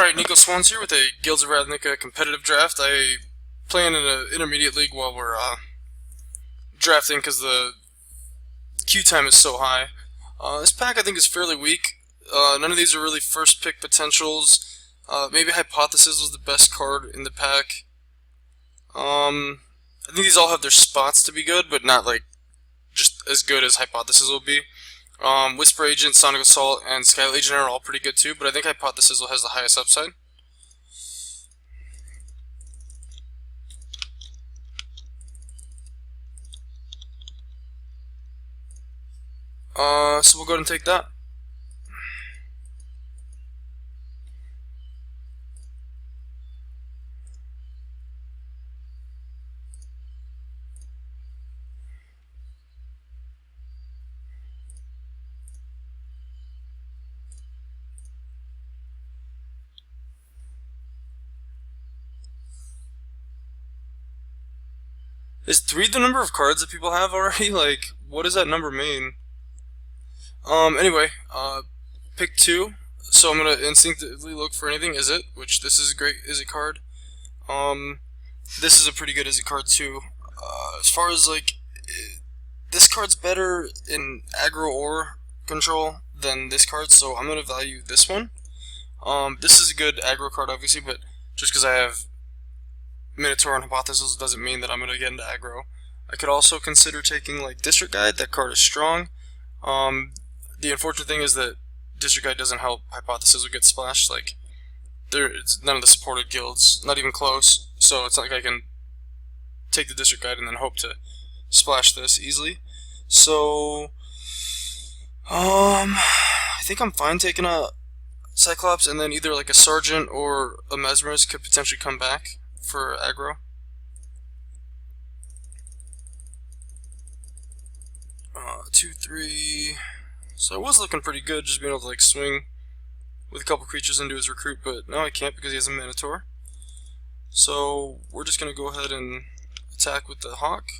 Alright, Nico Swans here with a Guilds of Ravnica competitive draft. I play in an intermediate league while we're drafting because the queue time is so high. This pack I think is fairly weak. None of these are really first pick potentials. Maybe Hypothesis was the best card in the pack. I think these all have their spots to be good, but not like just as good as Hypothesis will be. Whisper Agent, Sonic Assault, and Sky Legion are all pretty good too, but I think Hypothesis has the highest upside. So we'll go ahead and take that. Is 3 the number of cards that people have already? Like, what does that number mean? Anyway, pick 2. So I'm gonna instinctively look for anything Izzet, which this is a great Izzet card. This is a pretty good Izzet card too. As far as like, this card's better in aggro or control than this card, so I'm gonna value this one. This is a good aggro card, obviously, but just because I have Minotaur and Hypothesis doesn't mean that I'm going to get into aggro. I could also consider taking like District Guide. That card is strong. The unfortunate thing is that District Guide doesn't help Hypothesis or get splashed. Like, it's none of the supported guilds, not even close. So it's not like I can take the District Guide and then hope to splash this easily. So I think I'm fine taking a Cyclops, and then either like a Sergeant or a Mesmerist could potentially come back for aggro. 2, 3. So I was looking pretty good, just being able to like swing with a couple creatures into his recruit, but now I can't because he has a Minotaur. So we're just gonna go ahead and attack with the Hawk.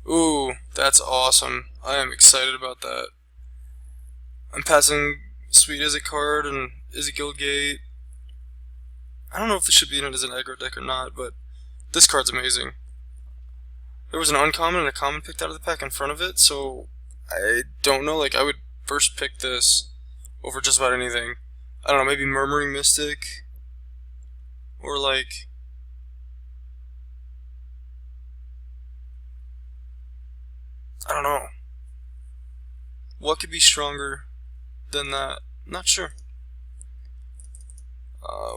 Ooh, that's awesome. I am excited about that. I'm passing Sweet Izzet card and Izzet Guildgate. I don't know if this should be in it as an aggro deck or not, but this card's amazing. There was an uncommon and a common picked out of the pack in front of it, so I don't know, like I would first pick this over just about anything. I don't know, maybe Murmuring Mystic, or like, I don't know. What could be stronger than that? Not sure.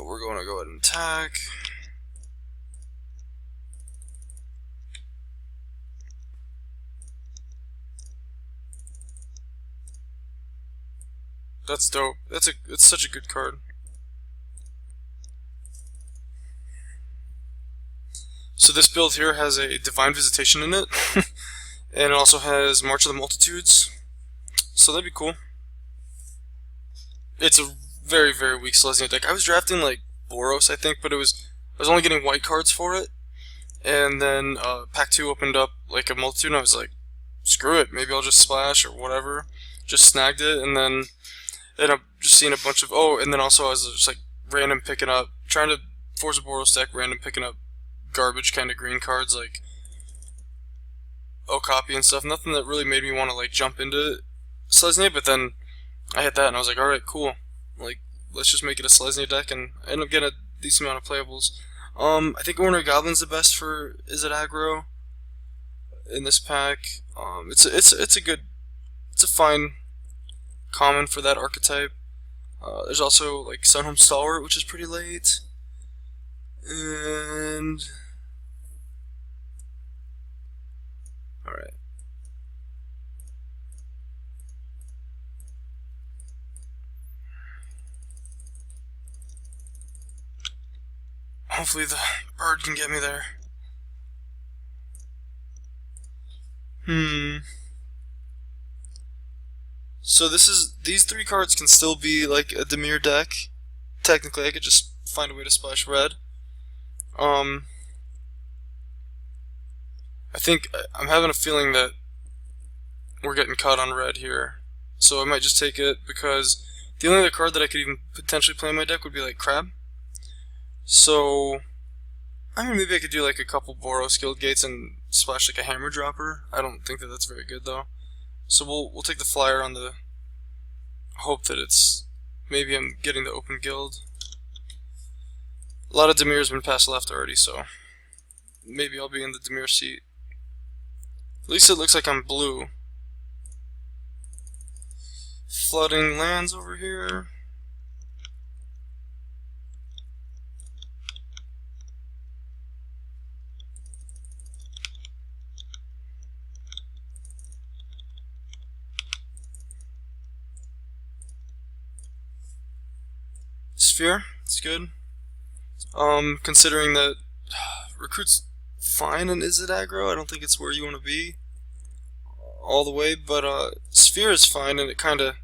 We're going to go ahead and attack. That's dope. It's such a good card. So this build here has a Divine Visitation in it, and it also has March of the Multitudes. So that'd be cool. It's a very, very weak Selesnya deck. I was drafting like Boros, I think, but I was only getting white cards for it. And then Pack 2 opened up like a multitude, and I was like, screw it, maybe I'll just splash or whatever. Just snagged it, and then ended up just seeing a bunch of, and then also I was just like random picking up, trying to force a Boros deck, random picking up garbage kind of green cards like Okapi and stuff. Nothing that really made me want to like jump into Selesnya, but then I hit that and I was like, alright, cool. Like, let's just make it a Selesnya deck, and I ended up getting a decent amount of playables. I think Ornery Goblin's the best for Izzet aggro in this pack. It's a fine common for that archetype. There's also like Sunhome Stalwart, which is pretty late, and alright. Hopefully the bird can get me there. So these 3 cards can still be like a Dimir deck. Technically, I could just find a way to splash red. I think I'm having a feeling that we're getting caught on red here. so I might just take it because the only other card that I could even potentially play in my deck would be like Crab. So, I mean, maybe I could do like a couple Boros Guild Gates and splash like a Hammer Dropper. I don't think that that's very good though. So we'll take the flyer on the hope that it's maybe I'm getting the open guild. A lot of Demir's been passed left already, so maybe I'll be in the Demir seat. At least it looks like I'm blue. Flooding lands over here. Sphere, it's good. Considering that Recruit's fine in Izzet aggro, I don't think it's where you want to be all the way, but Sphere is fine, and it kind of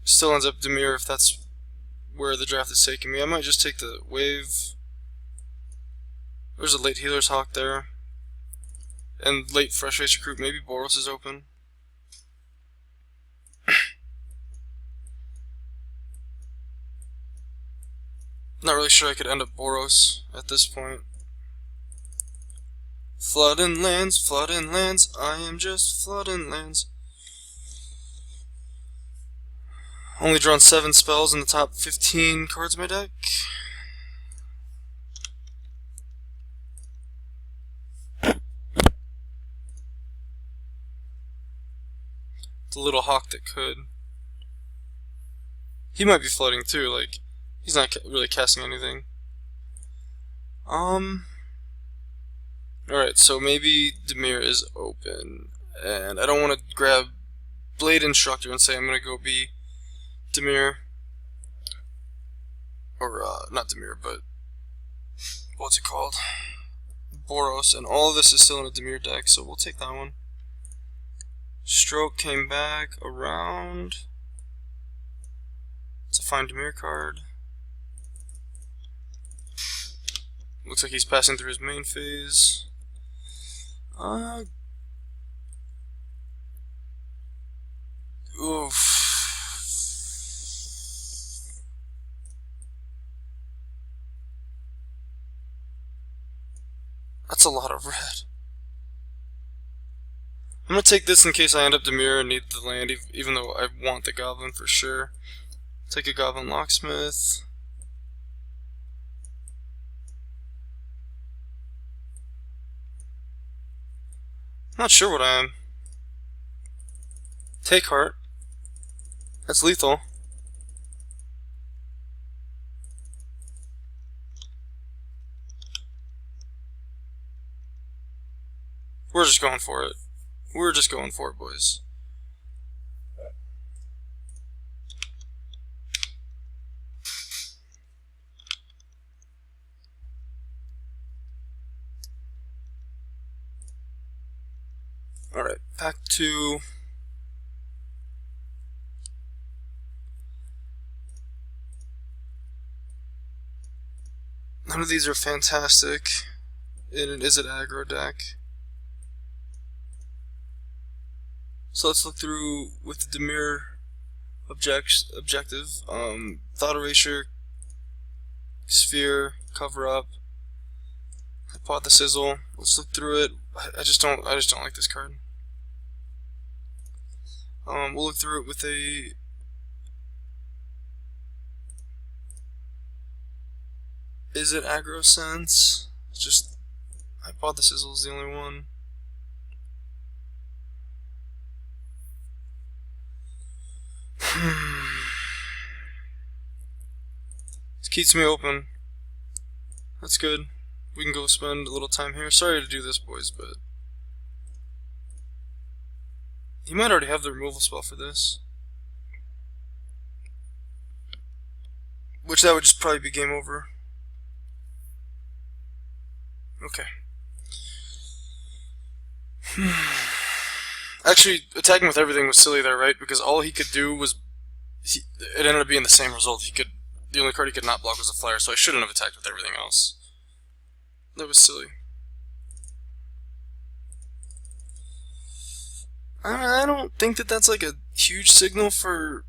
still ends up Demir if that's where the draft is taking me. I might just take the wave. There's a late Healer's Hawk there, and late Fresh Face Recruit. Maybe Boros is open. Not really sure I could end up Boros at this point. Flooding lands, I am just flooding lands. Only drawn 7 spells in the top 15 cards of my deck. The little hawk that could. He might be flooding too, like, he's not really casting anything. Alright, so maybe Demir is open, and I don't want to grab Blade Instructor and say I'm going to go be Demir, or not Demir, but what's it called? Boros, and all of this is still in a Demir deck, so we'll take that one. Stroke came back around. It's a fine Demir card. Looks like he's passing through his main phase. Oof. That's a lot of red. I'm gonna take this in case I end up Demir and need the land, even though I want the Goblin for sure. Take a Goblin Locksmith. Not sure what I am. Take Heart. That's lethal. We're just going for it. We're just going for it, boys. Alright, back to none of these are fantastic in an Izzet aggro deck. So let's look through with the Demir objective. Thought Erasure, Sphere, Cover Up, Hypothesizzle. Let's look through it. I just don't like this card. We'll look through it with a Izzet aggro sense. Just Hypothesizzle is the only one. This keeps me open. That's good. We can go spend a little time here. Sorry to do this, boys, but he might already have the removal spell for this. Which that would just probably be game over. Okay. Actually, attacking with everything was silly there, right? Because all he could do was it ended up being the same result. The only card he could not block was a flyer, so I shouldn't have attacked with everything else. That was silly. I don't think that that's like a huge signal for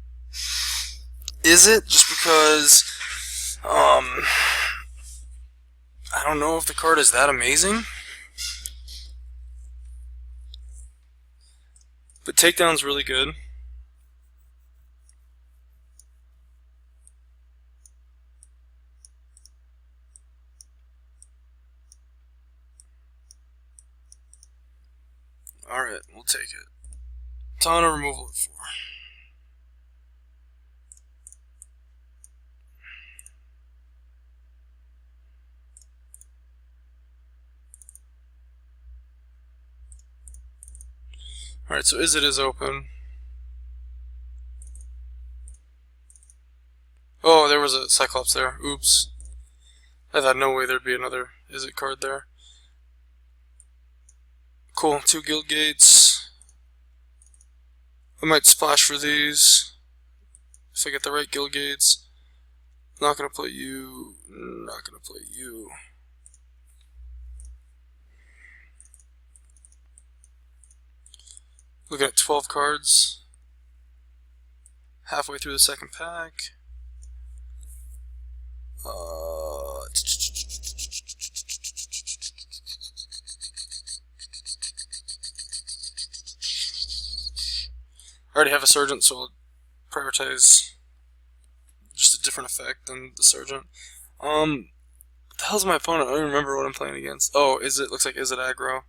Izzet, just because I don't know if the card is that amazing. But Takedown's really good. Alright, we'll take it. Ton of removal at 4. Alright, so Izzet is open. Oh, there was a Cyclops there. Oops. I thought no way there'd be another Izzet card there. Cool, 2 Guild Gates. I might splash for these if I get the right Guild Gates. Not gonna play you. Not gonna play you. Looking at 12 cards. Halfway through the second pack. I already have a Sergeant, so I'll prioritize just a different effect than the Sergeant. What the hell's my opponent? I don't even remember what I'm playing against. Oh, Izzet, looks like Izzet Aggro.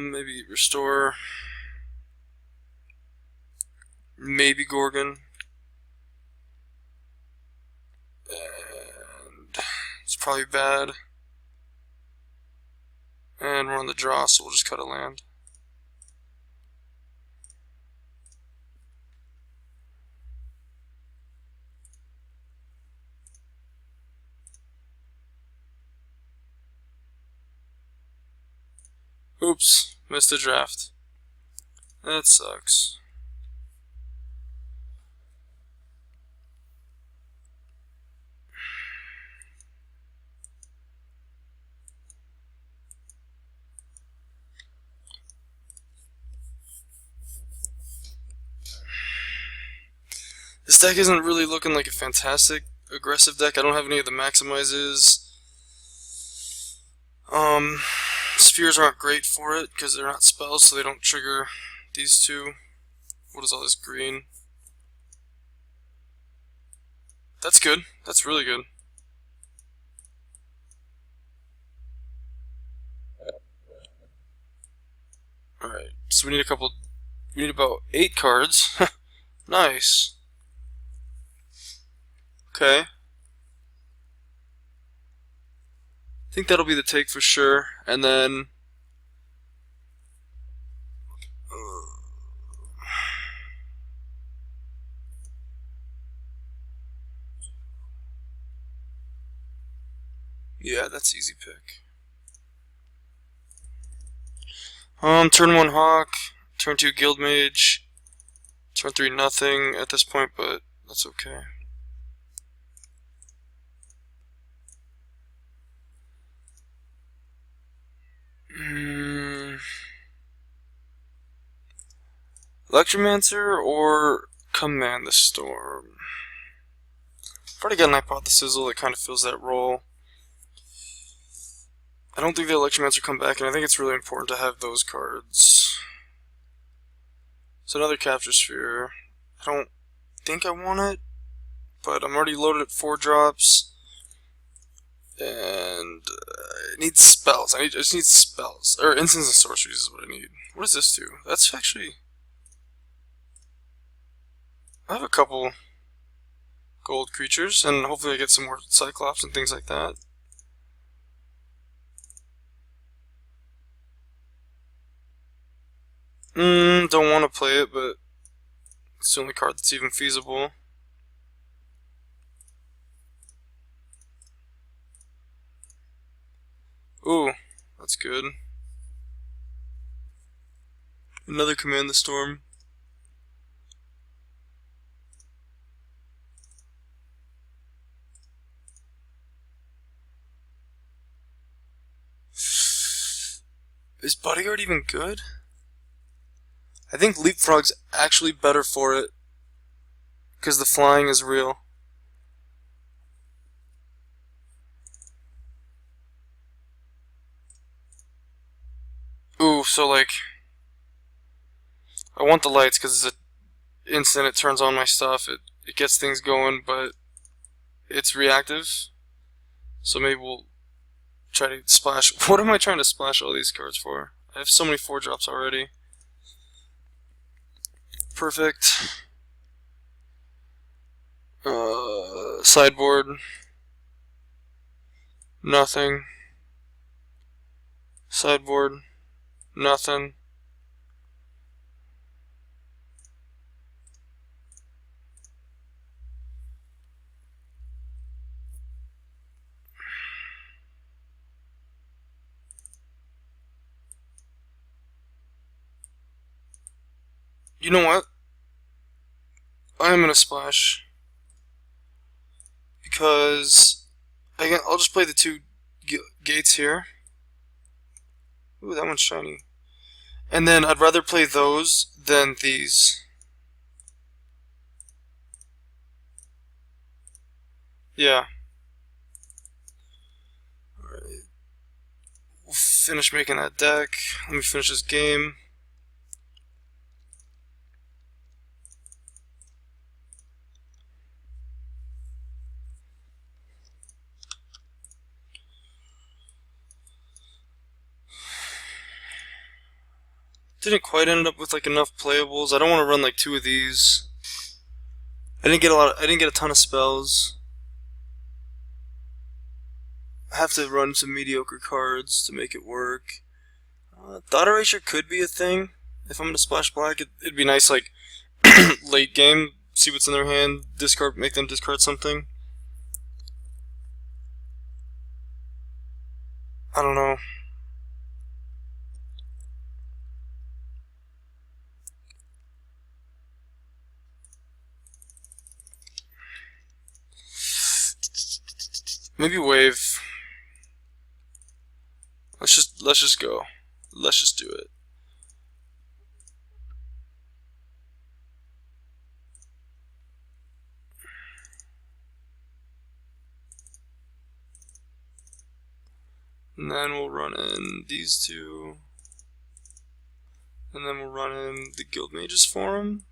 Maybe Restore. Maybe Gorgon. And it's probably bad. And we're on the draw, so we'll just cut a land. Oops, missed the draft. That sucks. This deck isn't really looking like a fantastic aggressive deck. I don't have any of the maximizes. Spheres aren't great for it because they're not spells, so they don't trigger these two. What is all this green? That's good. That's really good. Alright, so we need about 8 cards. Nice. Okay. I think that'll be the take for sure, and then yeah, that's easy pick. Turn 1 Hawk, turn 2 Guild Mage, turn 3 nothing at this point, but that's okay. Electromancer or Command the Storm? I've already got an Hypothesis that kind of fills that role. I don't think the Electromancer come back, and I think it's really important to have those cards. So another Capture Sphere. I don't think I want it, but I'm already loaded at 4 drops. And I need spells. I just need spells. Or instants and sorceries is what I need. What does this do? That's actually... I have a couple gold creatures, and hopefully I get some more Cyclops and things like that. Don't want to play it, but it's the only card that's even feasible. Ooh, that's good. Another Command the Storm. Is Bodyguard even good? I think Leapfrog's actually better for it, because the flying is real. Ooh, so like, I want the lights because it's an instant, it turns on my stuff, it gets things going, but it's reactive. So maybe we'll try to splash. What am I trying to splash all these cards for? I have so many 4-drops already. Perfect. Sideboard. Nothing. Sideboard. Nothing. You know what? I'm gonna splash because I'll just play the 2 gates here. Ooh, that one's shiny. And then I'd rather play those than these. Yeah. Alright. We'll finish making that deck. Let me finish this game. Didn't quite end up with like enough playables. I don't want to run like 2 of these. I didn't get a ton of spells. I have to run some mediocre cards to make it work. Thought Erasure could be a thing. If I'm gonna splash black, it'd be nice like late game, see what's in their hand, discard, make them discard something. I don't know. Maybe wave. Let's just go. Let's just do it. And then we'll run in these 2. And then we'll run in the Guild Mages Forum.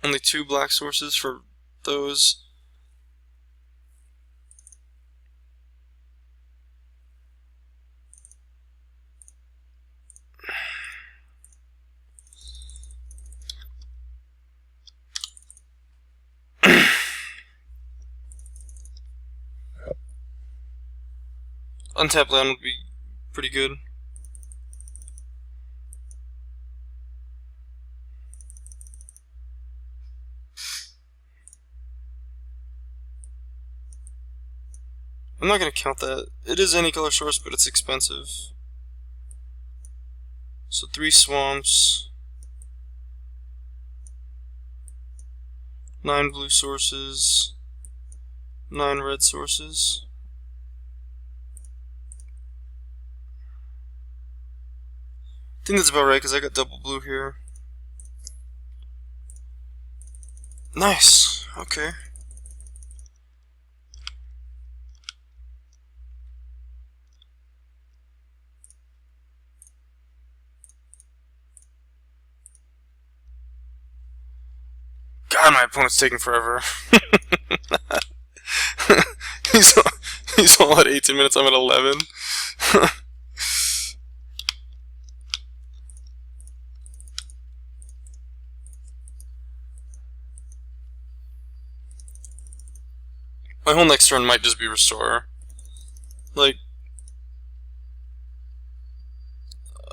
Only 2 black sources for those. Untapped land would be pretty good. I'm not going to count that. It is any color source, but it's expensive. So 3 swamps. 9 blue sources. 9 red sources. I think that's about right because I got double blue here. Nice. Okay. God, my opponent's taking forever. he's all at 18 minutes, I'm at 11. My whole next turn might just be Restore. Like,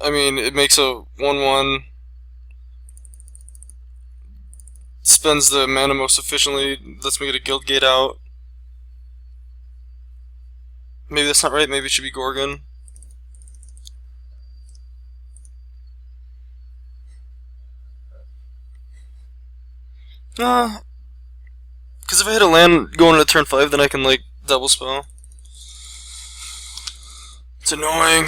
I mean, it makes a 1/1. Spends the mana most efficiently, lets me get a Guild Gate out. Maybe that's not right, maybe it should be Gorgon. Because if I hit a land going into turn 5, then I can, like, double spell. It's annoying.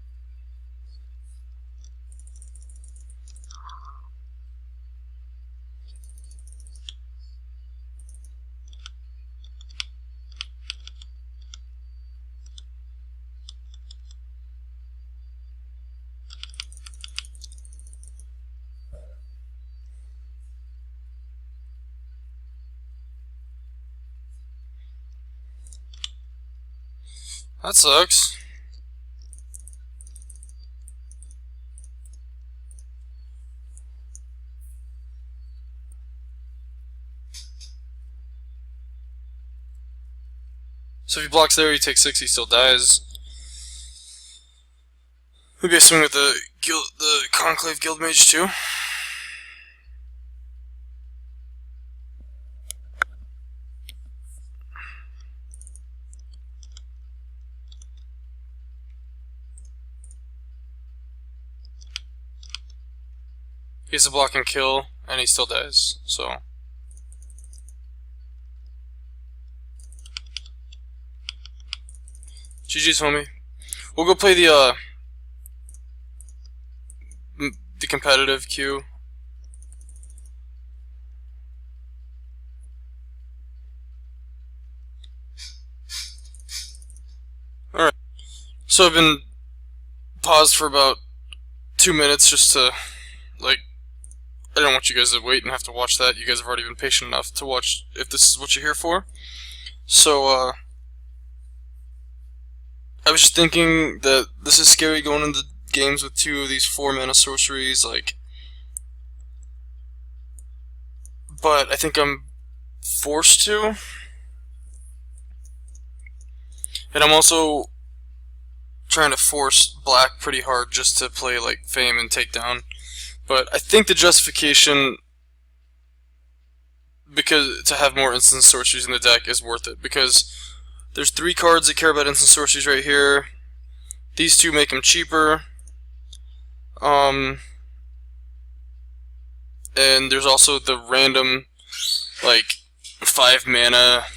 That sucks. So if he blocks there, he takes 6, he still dies. Maybe I swing with the Conclave Guild Mage too. He has a block and kill, and he still dies, so. GG's, homie. We'll go play the competitive queue. Alright. So I've been paused for about 2 minutes just to, like, I don't want you guys to wait and have to watch that. You guys have already been patient enough to watch if this is what you're here for. So, I was just thinking that this is scary going into games with 2 of these 4-mana sorceries, like, but I think I'm forced to. And I'm also trying to force black pretty hard just to play, like, Fame and Takedown. But I think the justification to have more instant sorceries in the deck is worth it, because there's 3 cards that care about instant sorceries right here. These 2 make them cheaper. And there's also the random, like, 5 mana,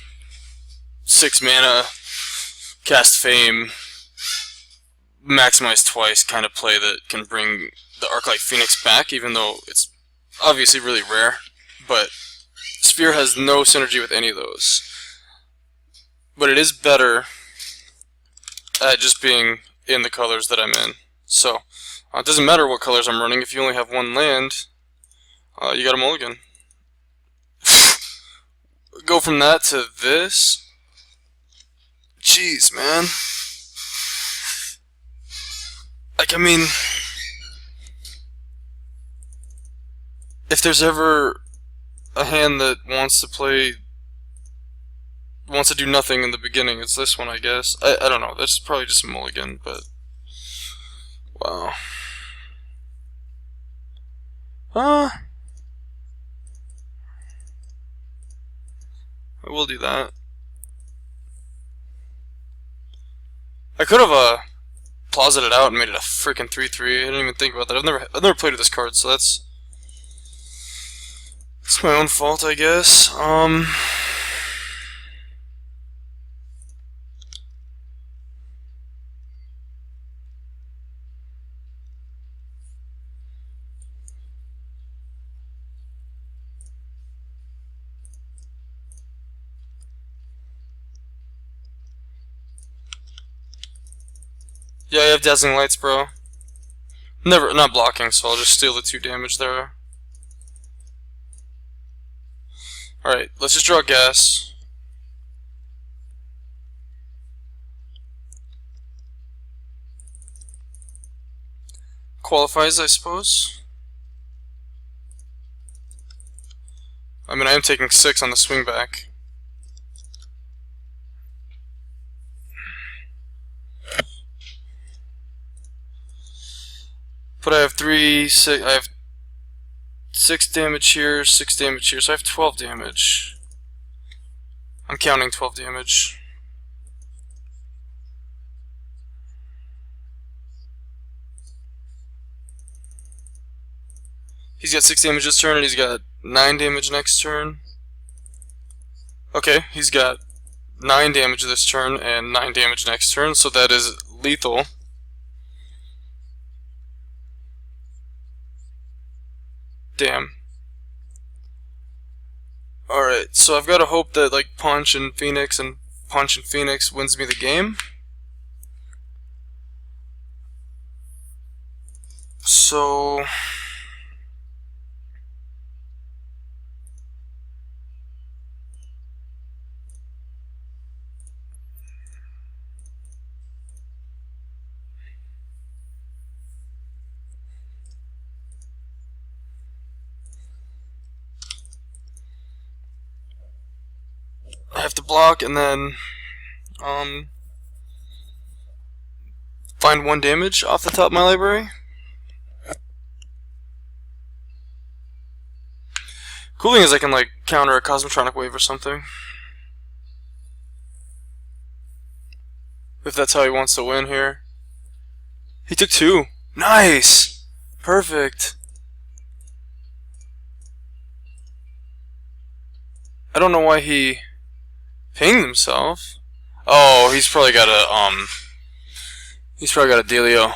6 mana, cast Fame, maximize twice kind of play that can bring the Arclight Phoenix back, even though it's obviously really rare. But Sphere has no synergy with any of those. But it is better at just being in the colors that I'm in. So, it doesn't matter what colors I'm running. If you only have 1 land, you got a mulligan. Go from that to this. Jeez, man. Like, I mean, if there's ever a hand that wants to do nothing in the beginning, it's this one, I guess. I don't know. That's probably just a mulligan, but wow. I will do that. I could have closeted it out and made it a freaking 3/3. I didn't even think about that. I've never played with this card, so that's my own fault, I guess. Yeah, I have Dazzling Lights, bro. Not blocking, so I'll just steal the 2 damage there. Alright, let's just draw gas. Qualifies, I suppose. I mean, I am taking 6 on the swing back. But I have 6 damage here, 6 damage here, so I have 12 damage. I'm counting 12 damage. He's got 6 damage this turn, and he's got 9 damage next turn. Okay, he's got 9 damage this turn and 9 damage next turn, so that is lethal. Damn. Alright, so I've got to hope that, like, Punch and Phoenix wins me the game. So block, and then find 1 damage off the top of my library. Cool thing is I can like counter a Cosmotronic Wave or something. If that's how he wants to win here. He took 2. Nice! Perfect. I don't know why he pinged himself. Oh, he's probably got a dealio.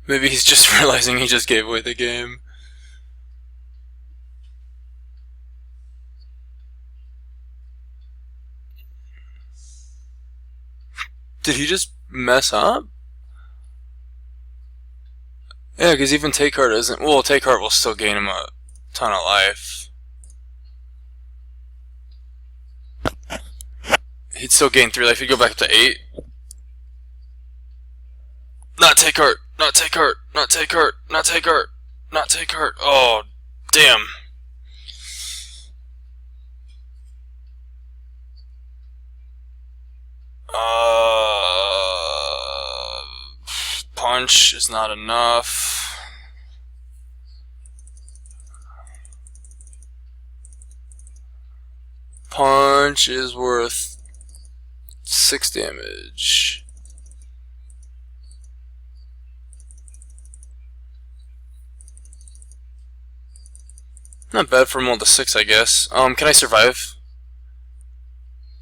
Maybe he's just realizing he just gave away the game. Did he just mess up? Yeah, because even Take Heart isn't. Well, Take Heart will still gain him a ton of life. He'd still gain 3 life. He'd go back up to 8. Not Take Heart. Not Take Heart. Not Take Heart. Not Take Heart. Not Take Heart. Oh, damn. Punch is not enough. Punch is worth 6 damage. Not bad for him to 6, I guess. Can I survive?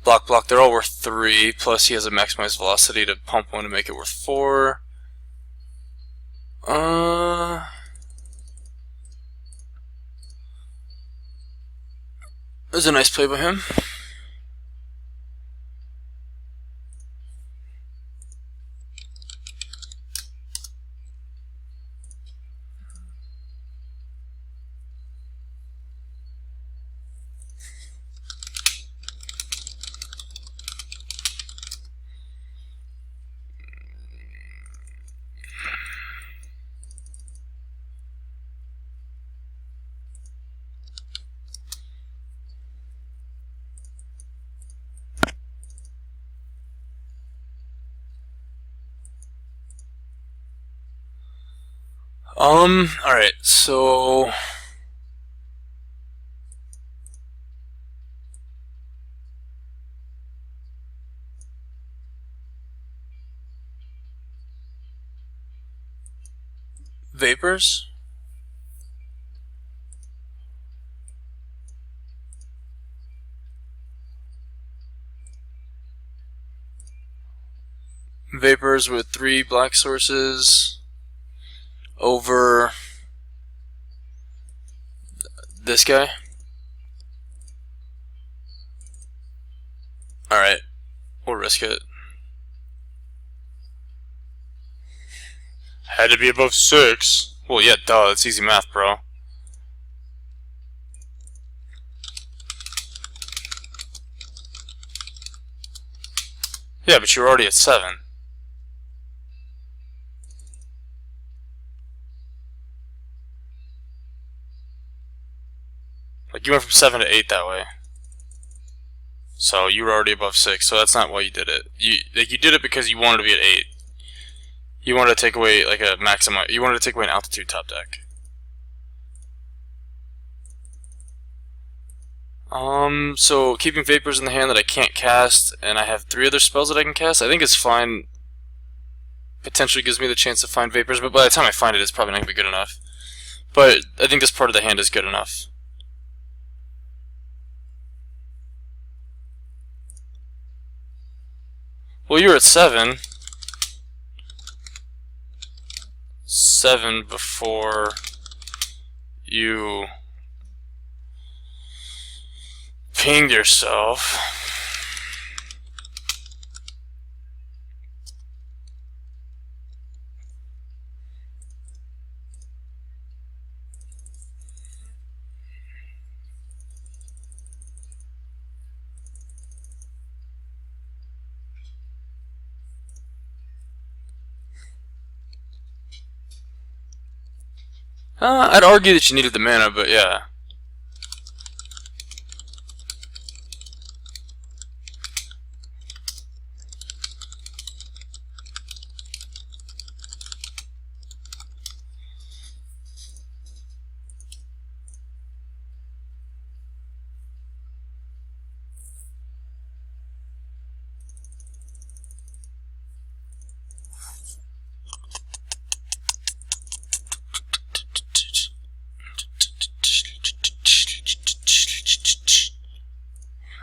Block, block. They're all worth 3. Plus, he has a maximized velocity to pump 1 to make it worth 4. That was a nice play by him. Alright, so Vapors? Vapors with 3 black sources over this guy. Alright, we'll risk it. Had to be above 6. Well, yeah, duh, it's easy math, bro. Yeah, but you were already at 7. Like, you went from 7 to 8 that way. So, you were already above 6, so that's not why you did it. You did it because you wanted to be at 8. You wanted to take away, like, a maximum. You wanted to take away an altitude top deck. So, keeping Vapors in the hand that I can't cast, and I have 3 other spells that I can cast, I think it's fine. Potentially gives me the chance to find Vapors, but by the time I find it, it's probably not going to be good enough. But I think this part of the hand is good enough. Well, you were at 7. 7 before you pinged yourself. I'd argue that you needed the mana, but yeah.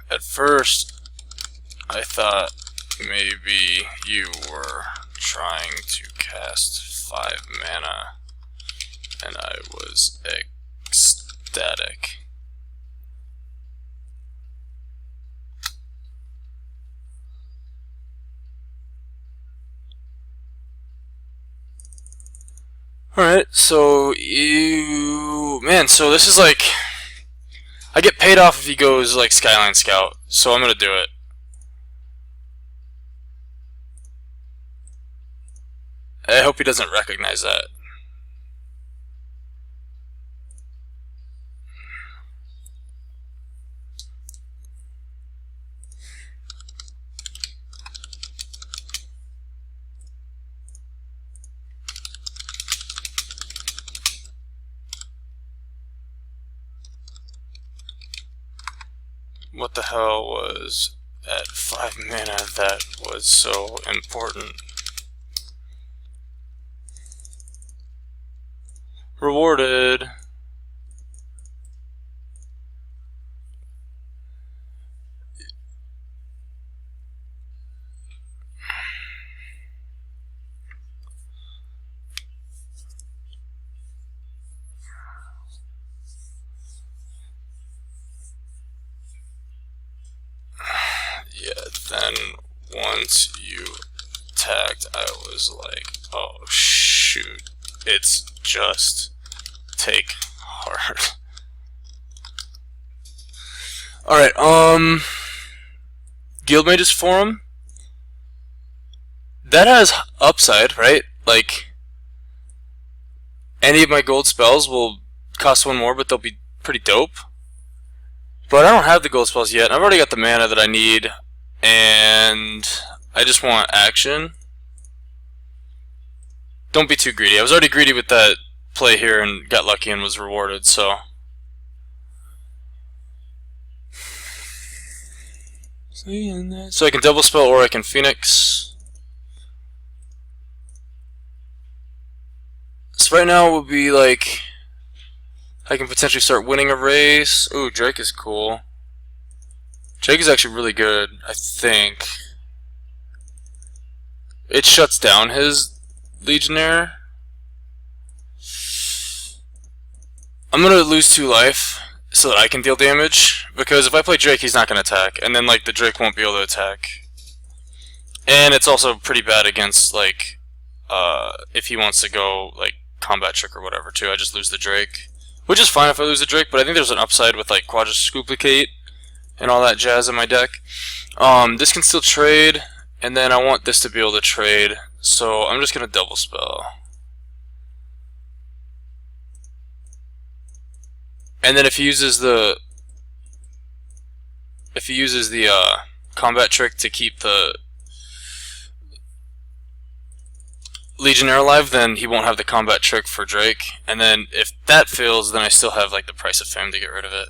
At first, I thought maybe you were trying to cast 5 mana, and I was ecstatic. Alright, so so this is like, I get paid off if he goes like Skyline Scout, so I'm gonna do it. I hope he doesn't recognize that. What the hell was at 5 mana that was so important? Rewarded. Yeah, then once you attacked, I was like, oh shoot, it's just take heart. Alright, Guildmage's Forum. That has upside, right? Like, any of my gold spells will cost 1 more, but they'll be pretty dope. But I don't have the gold spells yet. I've already got the mana that I need, and I just want action. Don't be too greedy. I was already greedy with that play here and got lucky and was rewarded, so. So I can double spell or I can Phoenix. So right now it would be like, I can potentially start winning a race. Ooh, Drake is cool. Drake is actually really good, I think. It shuts down his Legionnaire. I'm gonna lose 2 life so that I can deal damage, because if I play Drake, he's not gonna attack, and then like the Drake won't be able to attack. And it's also pretty bad against like if he wants to go like combat trick or whatever too. I just lose the Drake. Which is fine if I lose the Drake, but I think there's an upside with like Quadruplicate and all that jazz in my deck. This can still trade, and then I want this to be able to trade, so I'm just gonna double spell. And then if he uses the combat trick to keep the Legionnaire alive, then he won't have the combat trick for Drake. And then if that fails, then I still have like the Price of Fame to get rid of it.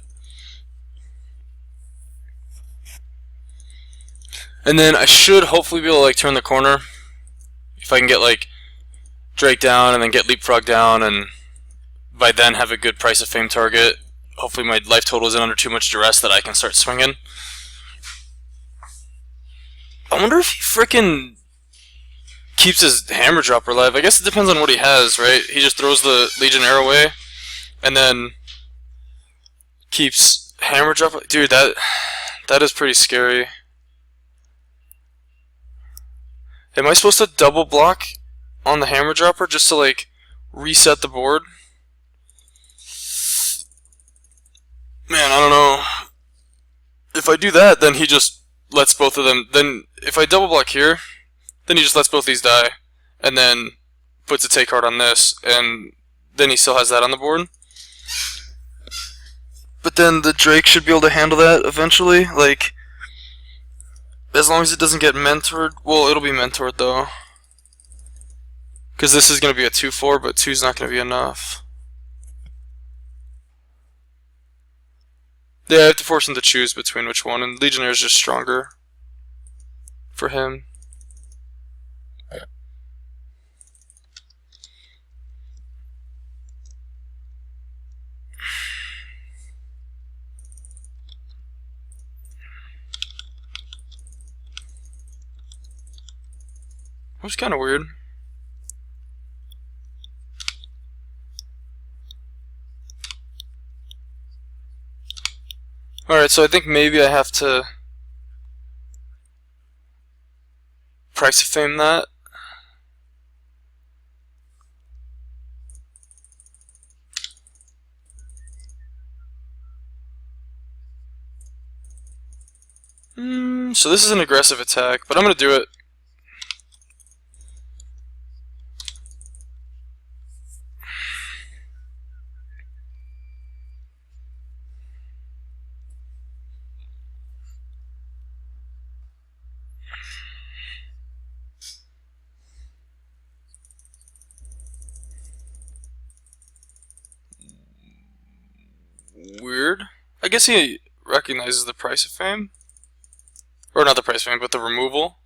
And then I should hopefully be able to like turn the corner if I can get like Drake down and then get Leapfrog down, and by then have a good Price of Fame target. Hopefully my life total isn't under too much duress that I can start swinging. I wonder if he frickin' keeps his Hammer Dropper alive. I guess it depends on what he has, right? He just throws the Legionnaire away and then keeps Hammer Dropper. Dude, that is pretty scary. Am I supposed to double block on the Hammer Dropper just to like reset the board? Man, I don't know. If I do that, then he just lets both of them. Then if I double block here, then he just lets both these die, and then puts a take card on this, and then he still has that on the board. But then the Drake should be able to handle that eventually, like, as long as it doesn't get mentored. Well, it'll be mentored though, because this is going to be a 2/4, but 2's not going to be enough. Yeah, I have to force him to choose between which one, and Legionnaire is just stronger for him. Which is kind of weird. Alright, so I think maybe I have to price of fame that. So this is an aggressive attack, but I'm going to do it. Weird. I guess he recognizes the price of fame. Or not the price of fame, but the removal.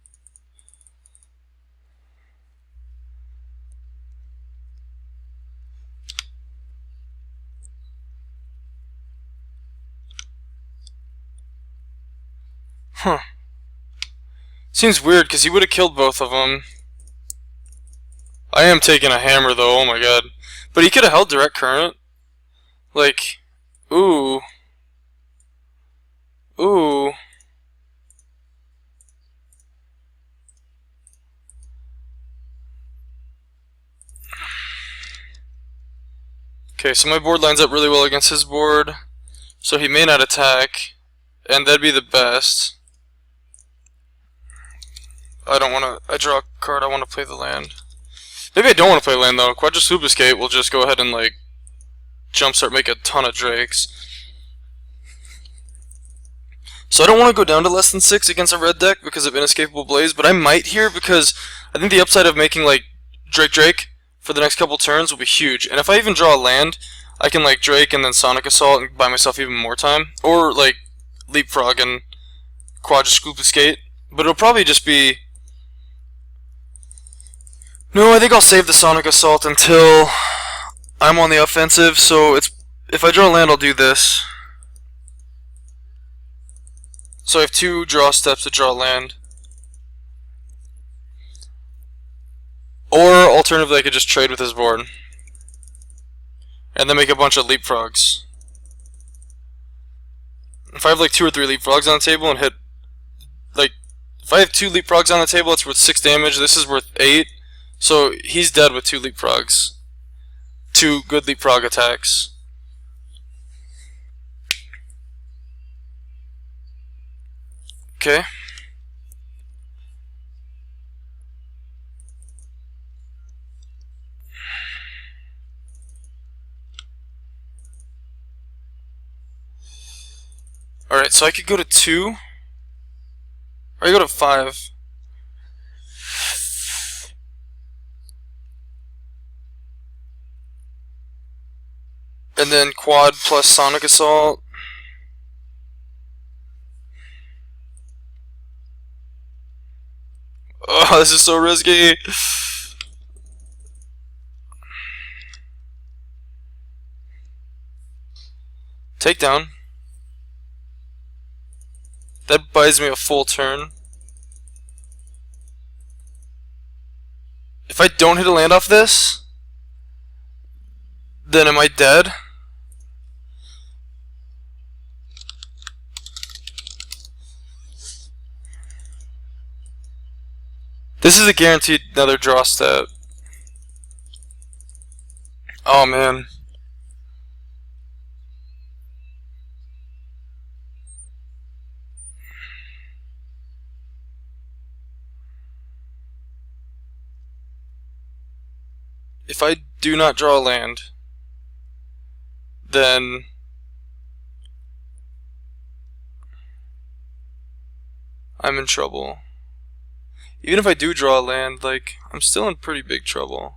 Huh. Seems weird, because he would have killed both of them. I am taking a hammer, though, oh my god. But he could have held direct current. Like, ooh. Ooh. Okay, so my board lines up really well against his board. So he may not attack. And that'd be the best. I don't want to... I draw a card, I want to play the land. Maybe I don't want to play land, though. Quadrus Obfuscate will just go ahead and, like, jumpstart, make a ton of Drakes. So I don't want to go down to less than 6 against a red deck because of Inescapable Blaze, but I might here because I think the upside of making, like, Drake for the next couple turns will be huge. And if I even draw a land, I can, like, Drake and then Sonic Assault and buy myself even more time. Or, like, Leapfrog and Quadrus Obfuscate. But it'll probably just be... No, I think I'll save the Sonic Assault until I'm on the offensive, so it's... If I draw a land, I'll do this. So I have 2 draw steps to draw land. Or, alternatively, I could just trade with his board. And then make a bunch of leapfrogs. If I have like 2 or 3 leapfrogs on the table and hit... Like, if I have 2 leapfrogs on the table, it's worth 6 damage. This is worth 8. So he's dead with 2 leapfrogs. 2 good leapfrog attacks. Okay. Alright, so I could go to 2. Or I go to 5. And then quad plus Sonic Assault. Oh, this is so risky. Takedown. That buys me a full turn. If I don't hit a land off this, then am I dead? This is a guaranteed another draw step. Oh man. If I do not draw a land, then I'm in trouble. Even if I do draw a land, like, I'm still in pretty big trouble.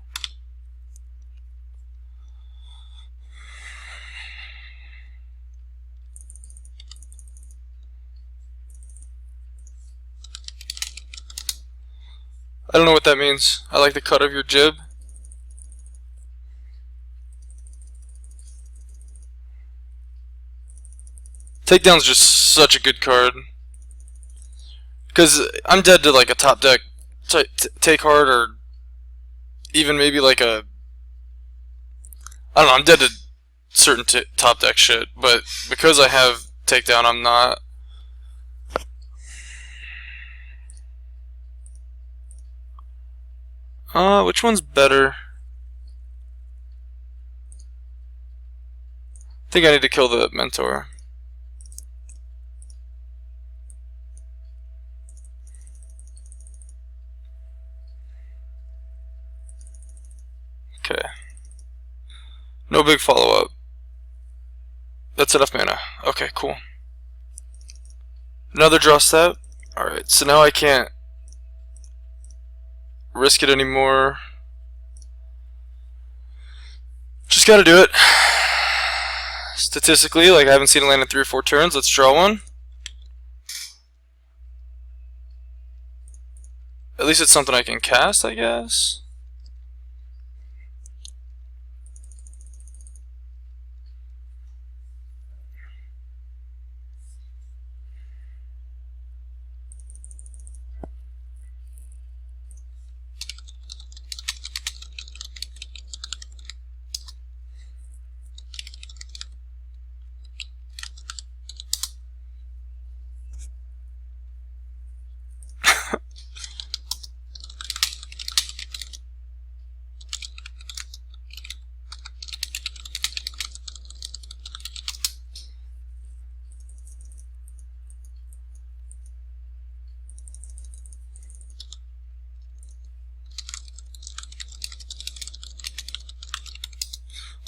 I don't know what that means. I like the cut of your jib. Takedown's just such a good card. Because I'm dead to like a top deck take hard, or even maybe like a... I don't know, I'm dead to certain top deck shit. But because I have takedown, I'm not. Which one's better? I think I need to kill the mentor. Okay. No big follow-up. That's enough mana. Okay, cool. Another draw step. Alright, so now I can't risk it anymore. Just gotta do it. Statistically, like, I haven't seen a land in 3 or 4 turns. Let's draw one. At least it's something I can cast, I guess.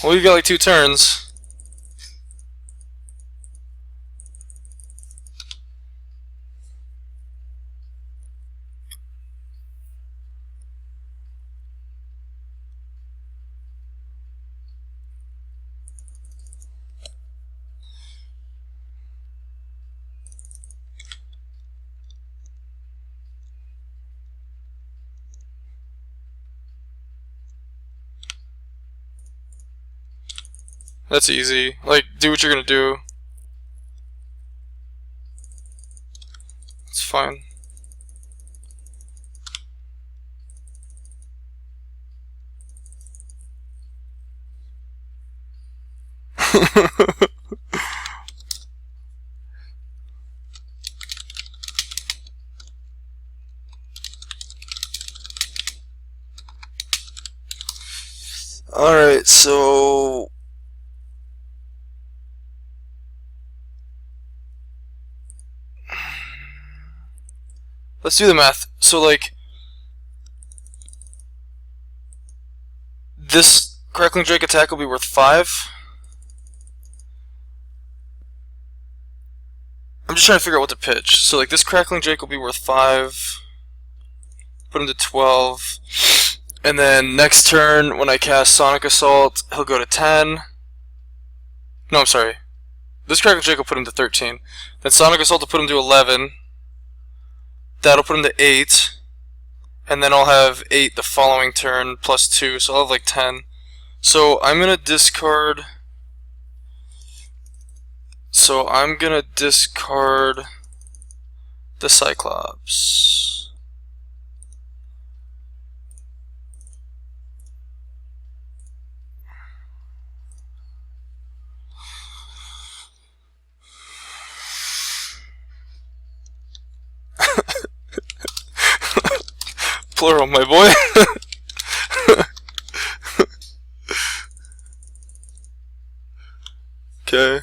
Well, we've got like 2 turns. That's easy. Like, do what you're gonna do. It's fine. Alright, so... let's do the math. So, like... this Crackling Drake attack will be worth 5. I'm just trying to figure out what to pitch. So, like, this Crackling Drake will be worth 5. Put him to 12. And then next turn, when I cast Sonic Assault, he'll go to 10. No, I'm sorry. This Crackling Drake will put him to 13. Then Sonic Assault will put him to 11. That'll put him to 8. And then I'll have 8 the following turn, plus 2, so I'll have like 10. So I'm gonna discard... the Cyclops. Plural, my boy. Okay.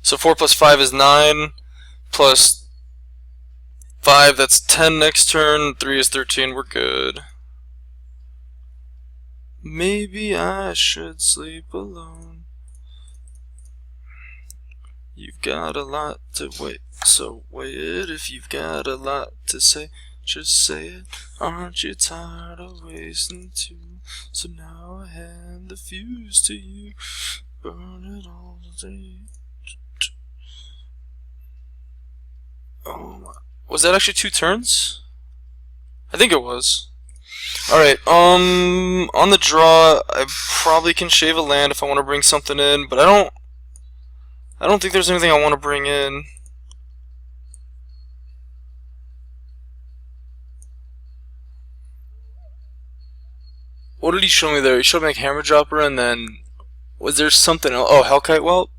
So 4 plus 5 is 9, plus 5, that's 10 next turn, 3 is 13, we're good. Maybe I should sleep alone. You've got a lot to wait, so wait it. If you've got a lot to say, just say it. Aren't you tired of wasting two? So now I hand the fuse to you. Burn it all day. Oh, was that actually 2 turns? I think it was. Alright, on the draw, I probably can shave a land if I want to bring something in, but I don't think there's anything I want to bring in. What did he show me there? He showed me like Hammer Dropper, and then was there something else? Oh, Hellkite Whelp?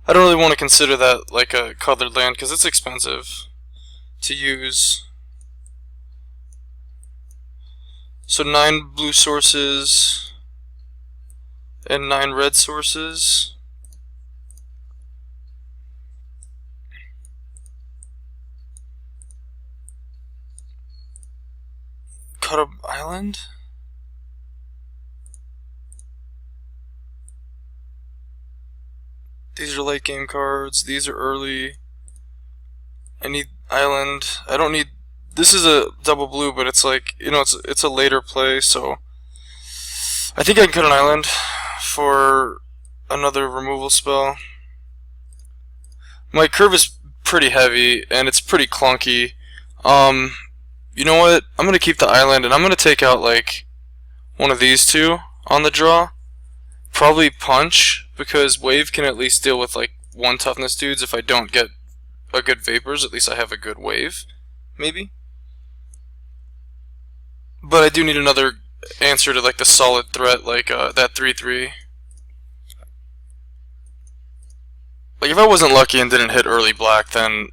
I don't really want to consider that like a colored land because it's expensive to use. So 9 blue sources and 9 red sources. Cut up island? These are late game cards, these are early. I need island. I don't need. This is a double blue, but it's like, you know, it's a later play, so I think I can cut an island for another removal spell. My curve is pretty heavy and it's pretty clunky. You know what? I'm gonna keep the island and I'm gonna take out like one of these two on the draw. Probably punch, because wave can at least deal with like 1 toughness dudes. If I don't get a good vapors, at least I have a good wave, maybe. But I do need another answer to like the solid threat, like that 3/3. Like if I wasn't lucky and didn't hit early black, then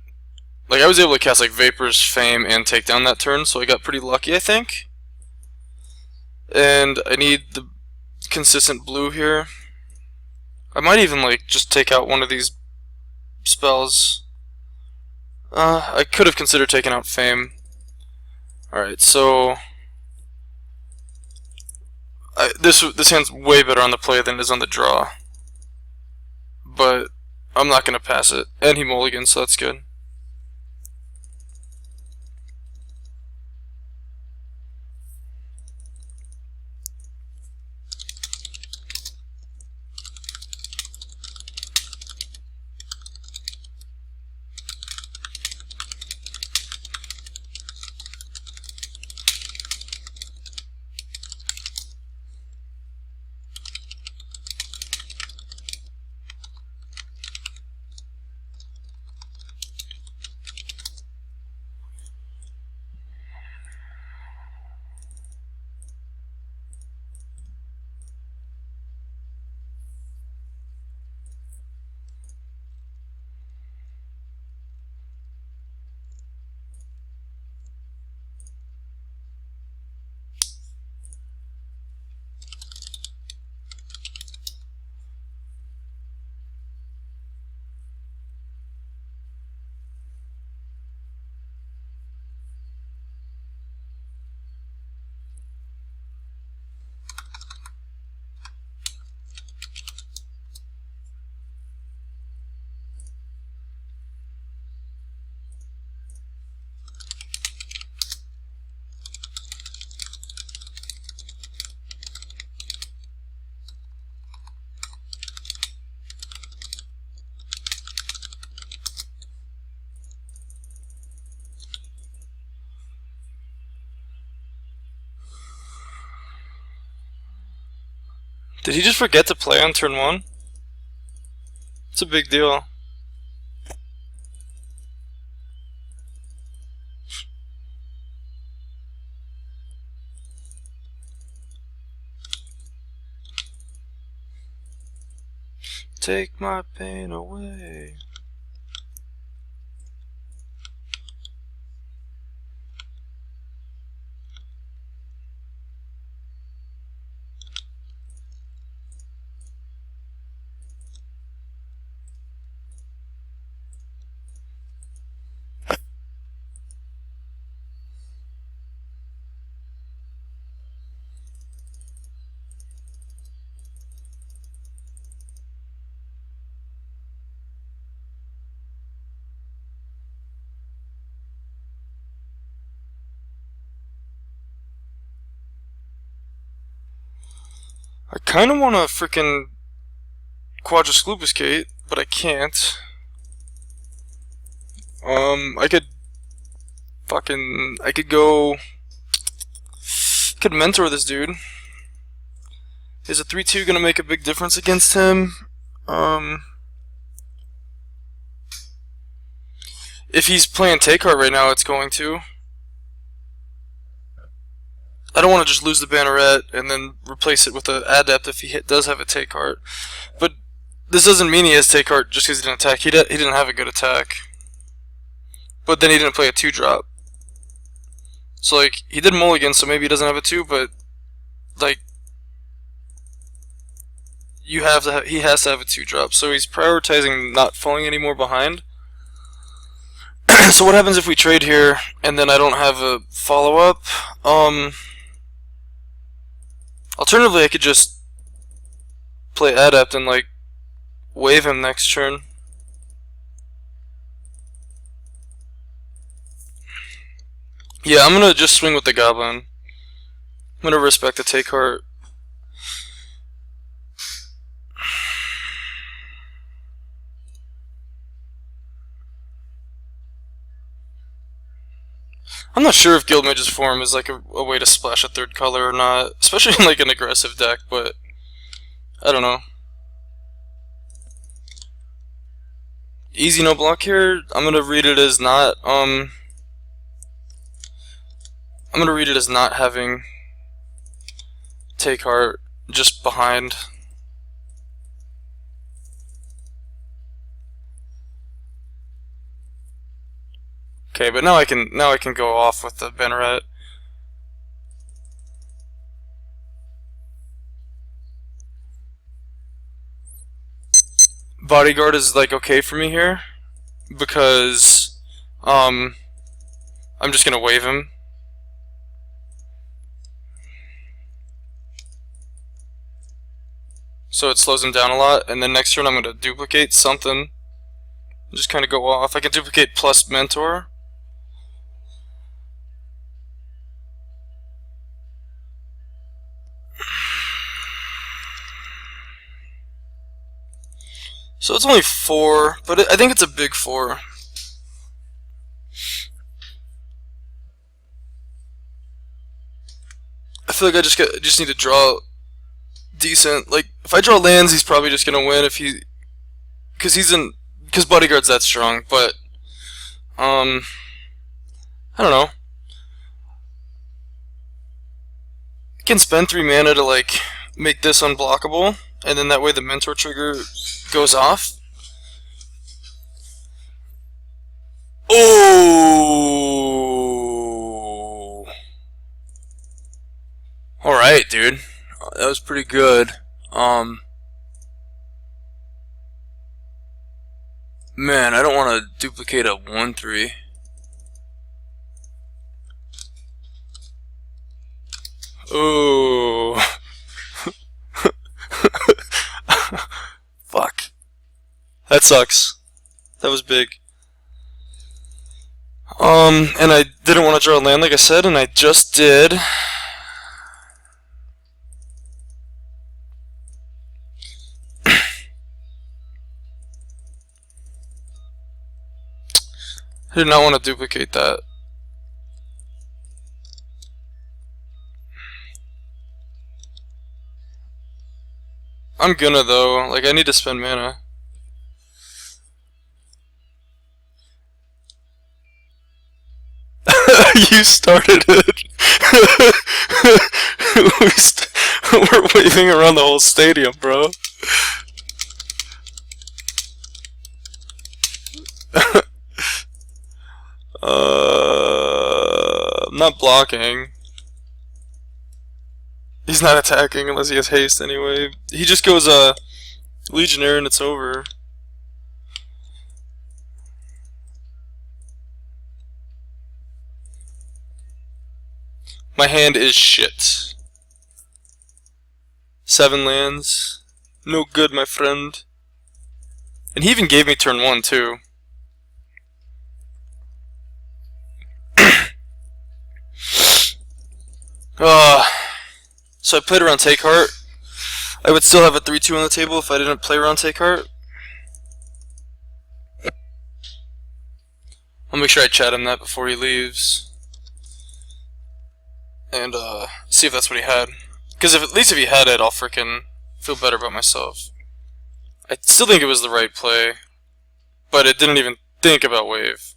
like I was able to cast like Vapors, Fame, and take down that turn, so I got pretty lucky, I think. And I need the consistent blue here. I might even like just take out one of these spells. I could have considered taking out Fame. Alright, so this hand's way better on the play than it is on the draw. But I'm not going to pass it. And he mulligans, so that's good. Did he just forget to play on turn 1? It's a big deal. Take my pain away. I kind of want to frickin' quadrusclupuscate, but I can't. I could mentor this dude. Is a 3-2 gonna make a big difference against him? If he's playing take heart right now, it's going to. I don't want to just lose the banneret and then replace it with an adept if he does have a take heart. But this doesn't mean he has take heart just because he didn't attack. He didn't have a good attack. But then he didn't play a 2-drop. So, like, he did mulligan, so maybe he doesn't have a 2, but, like, he has to have a 2-drop. So he's prioritizing not falling any more behind. So what happens if we trade here and then I don't have a follow-up? Alternatively, I could just play adept and, like, wave him next turn. Yeah, I'm gonna just swing with the goblin. I'm gonna respect the take heart. I'm not sure if Guildmage's form is like a way to splash a third color or not, especially in like an aggressive deck, but I don't know. Easy no block here. I'm gonna read it as not I'm gonna read it as not having take heart, just behind. Okay, but now I can go off with the banneret. Bodyguard is like okay for me here because I'm just gonna wave him. So it slows him down a lot, and then next turn I'm gonna duplicate something. Just kind of go off. I can duplicate plus mentor. So it's only 4, but I think it's a big 4. I feel like I just need to draw decent. Like if I draw lands, he's probably just gonna win because bodyguard's that strong. But I don't know. I can spend 3 mana to like make this unblockable, and then that way the mentor trigger goes off. Oh! Alright, dude. That was pretty good. Man, I don't want to duplicate a 1-3. Oh. Fuck. That sucks. That was big. And I didn't want to draw a land like I said, and I just did. I did not want to duplicate that. I'm gonna though, like I need to spend mana. You started it. We're waving around the whole stadium, bro. I'm not blocking. He's not attacking unless he has haste anyway. He just goes Legionnaire and it's over. My hand is shit. 7 lands. No good, my friend. And he even gave me turn 1 too. So I played around Take Heart. I would still have a 3-2 on the table if I didn't play around Take Heart. I'll make sure I chat him that before he leaves. And see if that's what he had. Because at least if he had it, I'll frickin' feel better about myself. I still think it was the right play, but it didn't even think about wave.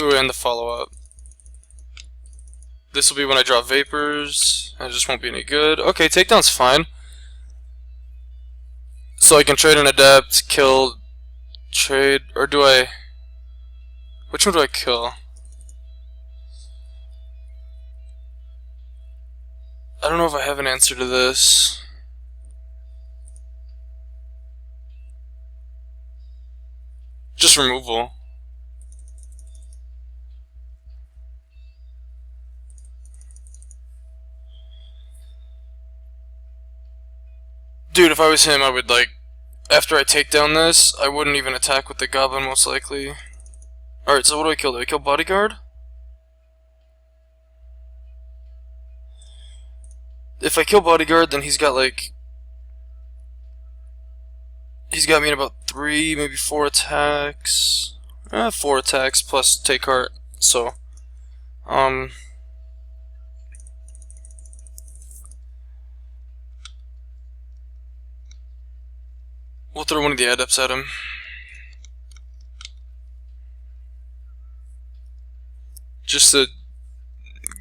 Ooh, and the follow-up. This will be when I draw Vapors, and it just won't be any good. Okay, takedown's fine. So I can trade an Adept, kill, trade, or do I... Which one do I kill? I don't know if I have an answer to this. Just removal. Dude, if I was him, I would, like, after I take down this, I wouldn't even attack with the Goblin, most likely. Alright, so what do I kill? Do I kill Bodyguard? If I kill Bodyguard, then he's got, like... He's got me in about 3, maybe 4 attacks. 4 attacks plus Take Heart, so... We'll throw one of the Adepts at him. Just to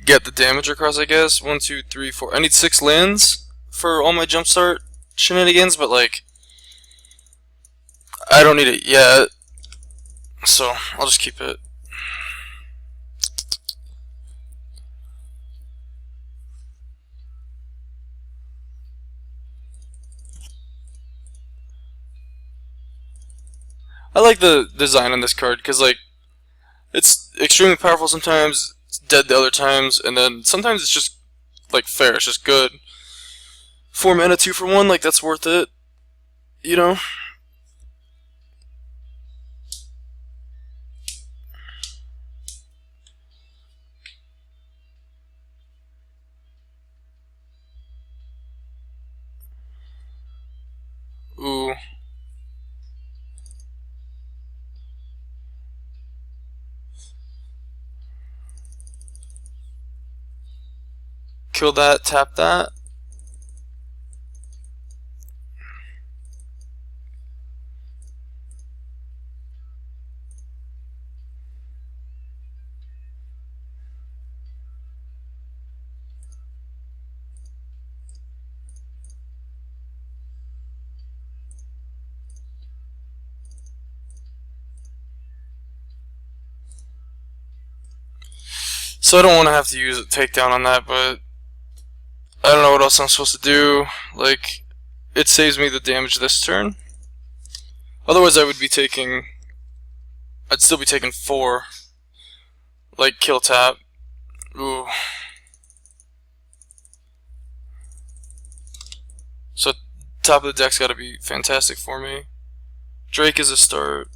get the damage across, I guess. 1, 2, 3, 4. I need 6 lands for all my jumpstart shenanigans, but like, I don't need it yet, so I'll just keep it. I like the design on this card because, like, it's extremely powerful sometimes, it's dead the other times, and then sometimes it's just, like, fair, it's just good. 4 mana, 2 for 1, like, that's worth it, you know? Ooh. Kill that, tap that. So I don't want to have to use a takedown on that, but I don't know what else I'm supposed to do. Like, it saves me the damage this turn. Otherwise I would be taking... I'd still be taking 4. Like, kill tap. Ooh. So, top of the deck's gotta be fantastic for me. Drake is a start.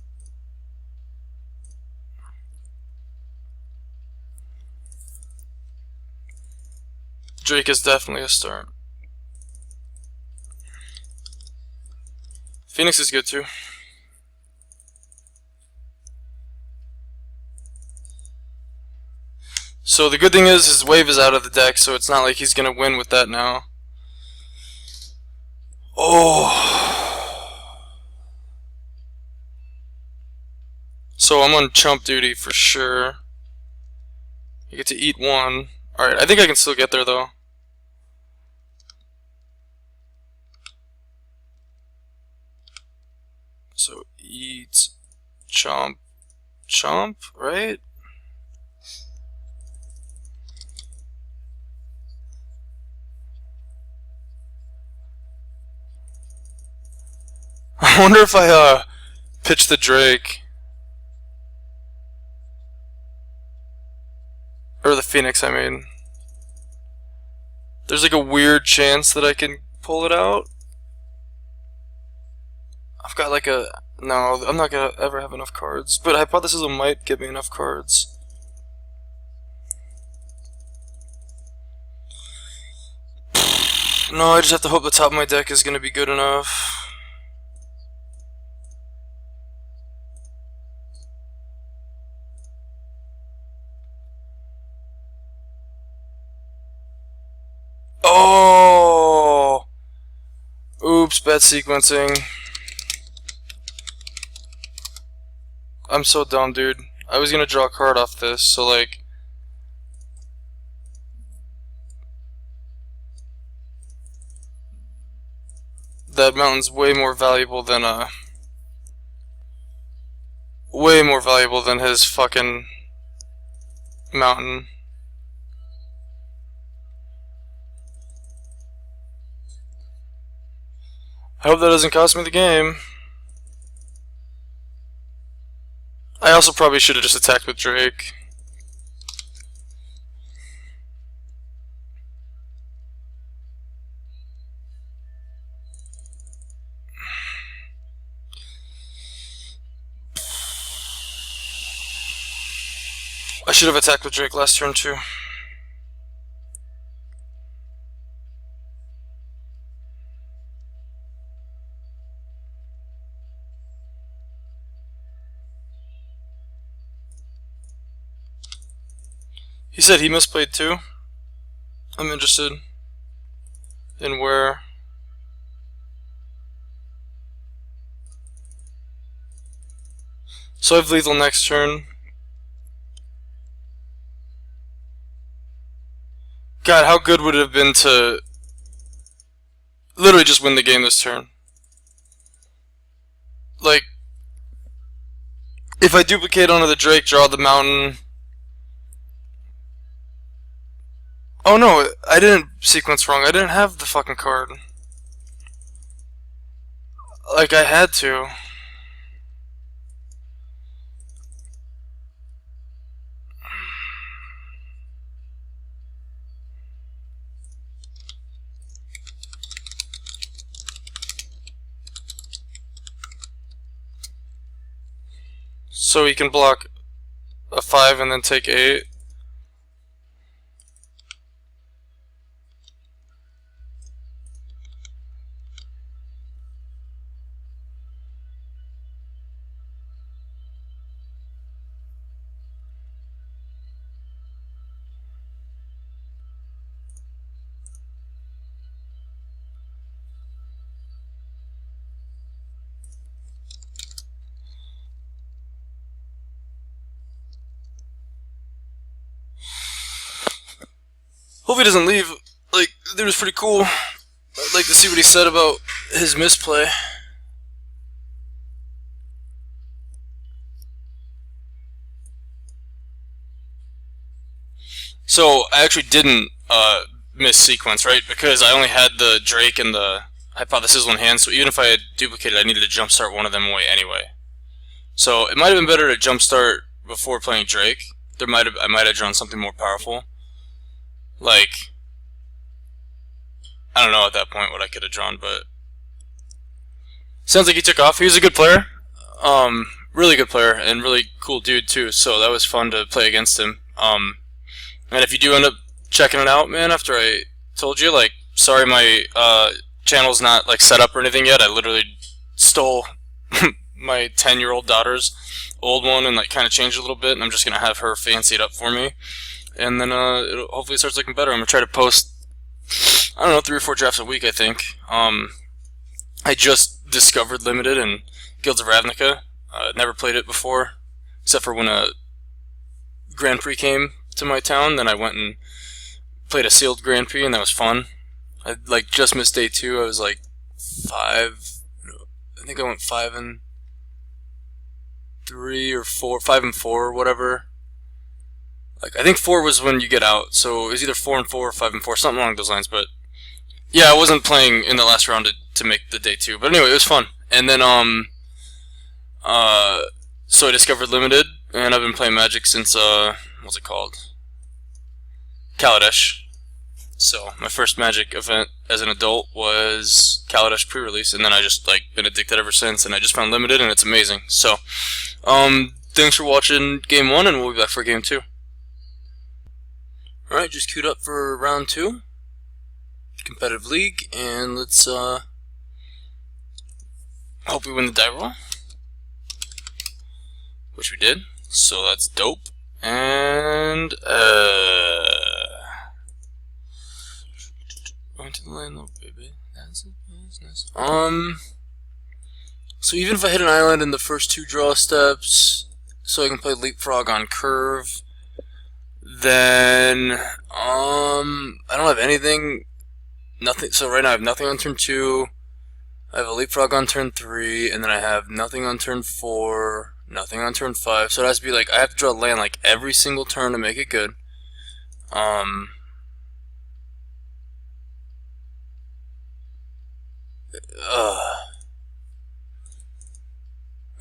Drake is definitely a start. Phoenix is good too. So the good thing is his wave is out of the deck, so it's not like he's gonna win with that now. Oh. So I'm on chump duty for sure. You get to eat 1. Alright, I think I can still get there though. So eat, chomp, chomp, right? I wonder if I pitch the Drake. Or the Phoenix, I mean. There's like a weird chance that I can pull it out. I've got like a... No, I'm not gonna ever have enough cards. But Hypothesis might give me enough cards. No, I just have to hope the top of my deck is gonna be good enough. Oh! Oops, bad sequencing. I'm so dumb, dude. I was gonna draw a card off this, so like... That mountain's way more valuable than, way more valuable than his fucking mountain. I hope that doesn't cost me the game. I also probably should have just attacked with Drake. I should have attacked with Drake last turn too. He said he misplayed too. I'm interested in where. So I have lethal next turn. God, how good would it have been to literally just win the game this turn? Like, if I duplicate onto the Drake, draw the mountain. Oh no, I didn't sequence wrong. I didn't have the fucking card. Like, I had to. So he can block a 5 and then take 8. Hope he doesn't leave. Like, the dude was pretty cool. I'd like to see what he said about his misplay. So, I actually didn't miss sequence, right? Because I only had the Drake and the Hypothesis in hand, so even if I had duplicated, I needed to jumpstart one of them away anyway. So, it might have been better to jumpstart before playing Drake. I might have drawn something more powerful. Like, I don't know at that point what I could have drawn, but sounds like he took off. He was a good player, really good player, and really cool dude too. So that was fun to play against him. And if you do end up checking it out, man, after I told you, like, sorry, my channel's not like set up or anything yet. I literally stole my 10-year-old daughter's old one and like kind of changed it a little bit, and I'm just gonna have her fancy it up for me. And then it hopefully starts looking better. I'm going to try to post, I don't know, 3 or 4 drafts a week, I think. I just discovered Limited and Guilds of Ravnica. Never played it before, except for when a Grand Prix came to my town. Then I went and played a sealed Grand Prix, and that was fun. I like just missed day 2. I was like 5. I think I went 5 and 3 or 4, 5 and 4 or whatever. Like, I think 4 was when you get out, so it was either 4 and 4 or 5 and 4, something along those lines. But yeah, I wasn't playing in the last round to make the day 2. But anyway, it was fun. And then so I discovered Limited, and I've been playing Magic since what's it called? Kaladesh. So my first Magic event as an adult was Kaladesh pre-release, and then I just like been addicted ever since. And I just found Limited, and it's amazing. So thanks for watching Game 1, and we'll be back for Game 2. Alright, just queued up for round 2. Competitive League, and let's hope we win the die roll. Which we did, so that's dope. And going to the land, little baby. That's a business. So even if I hit an island in the first 2 draw steps, so I can play Leapfrog on curve, then I don't have anything. Nothing. So right now I have nothing on turn 2. I have a Leapfrog on turn 3, and then I have nothing on turn 4. Nothing on turn 5, so it has to be like I have to draw land like every single turn to make it good.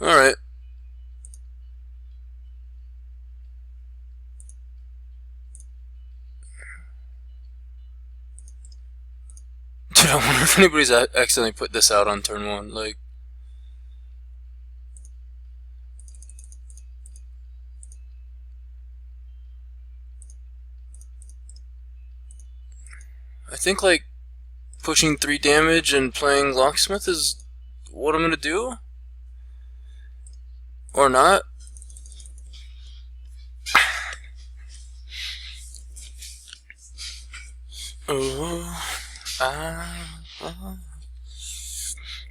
Alright. Dude, I wonder if anybody's accidentally put this out on turn 1. Like, I think like pushing 3 damage and playing Locksmith is what I'm gonna do, or not.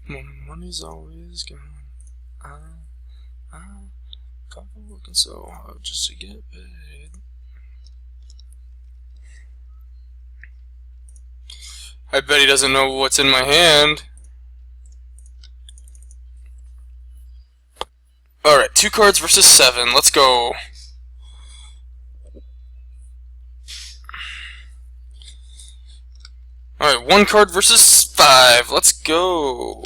My money's always gone. I've been working so hard just to get paid. I bet he doesn't know what's in my hand. Alright, 2 cards versus 7. Let's go. Alright, 1 card versus 5. Let's go.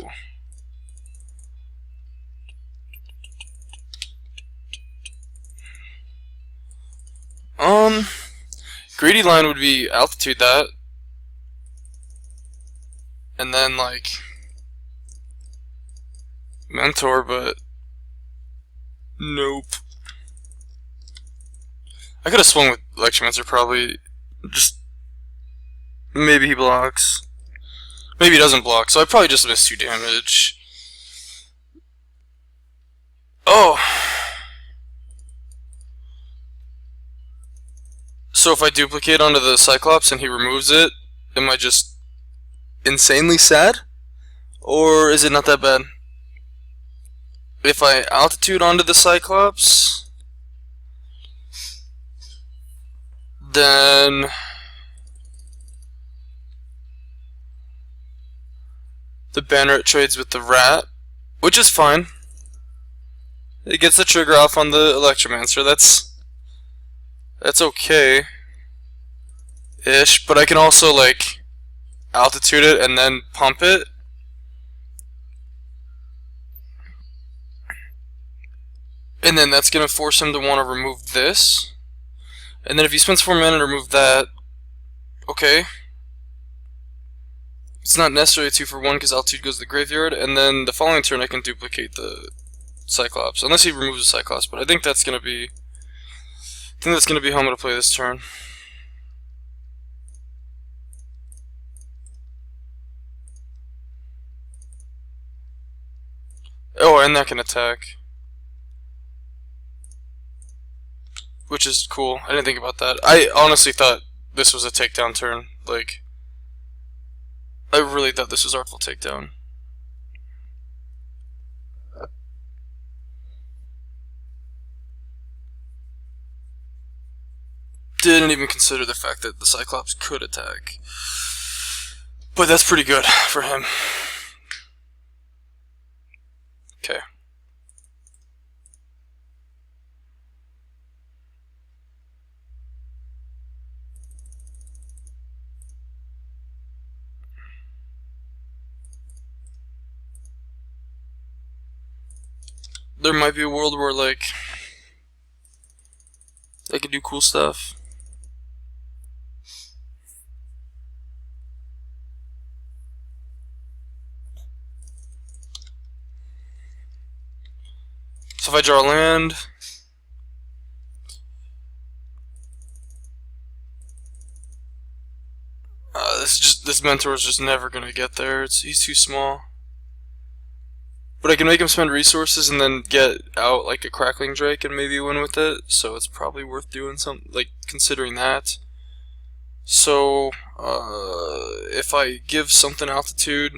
Greedy line would be altitude that. And then, like, mentor, but nope. I could have swung with Electromancer, probably. Just maybe he blocks. Maybe he doesn't block, so I probably just missed 2 damage. Oh! So if I duplicate onto the Cyclops and he removes it, am I just insanely sad? Or is it not that bad? If I altitude onto the Cyclops, then the Banneret trades with the Rat, which is fine. It gets the trigger off on the Electromancer. That's okay ish, but I can also like altitude it and then pump it. And then that's gonna force him to want to remove this. And then if he spends 4 mana to remove that, okay. It's not necessarily a 2 for 1 because altitude goes to the graveyard, and then the following turn I can duplicate the Cyclops. Unless he removes the Cyclops, but I think that's gonna be how I'm gonna play this turn. Oh, and that can attack. Which is cool. I didn't think about that. I honestly thought this was a takedown turn. Like, I really thought this was Artful Takedown. Didn't even consider the fact that the Cyclops could attack. But that's pretty good for him. Okay. there might be a world where, like, I could do cool stuff. So if I draw land, this mentor is just never gonna get there. He's too small. But I can make him spend resources and then get out like a crackling drake and maybe win with it. So it's probably worth doing something, like considering that. So if I give something altitude,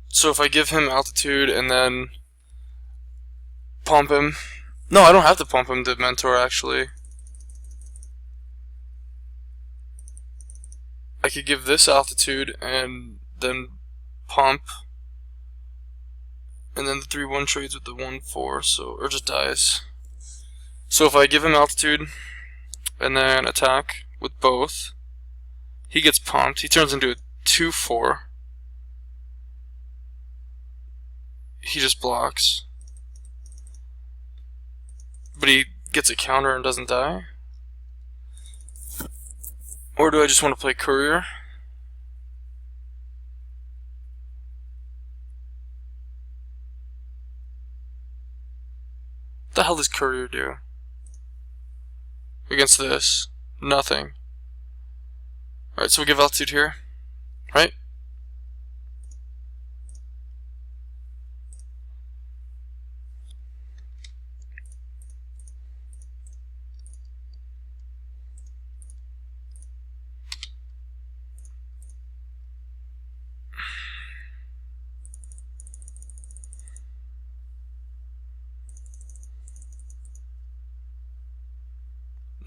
so if I give him altitude and then pump him, no, I don't have to pump him to mentor actually. I could give this altitude and then pump, and then the 3-1 trades with the 1-4, so, or just dies. So if I give him altitude and then attack with both, he gets pumped. He turns into a 2-4. He just blocks, but he gets a counter and doesn't die. Or do I just want to play courier? What the hell does courier do against this? Nothing. Alright, so we give altitude here, right?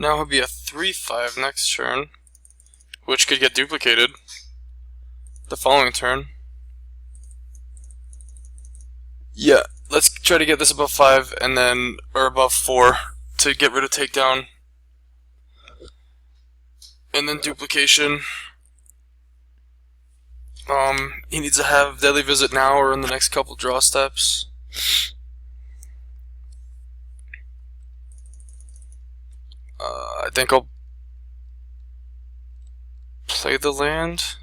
Now he'll be a 3-5 next turn, which could get duplicated the following turn. Yeah, let's try to get this above 5 and then, or above 4 to get rid of takedown. And then duplication. He needs to have Deadly Visit now or in the next couple draw steps. I think I'll play the land.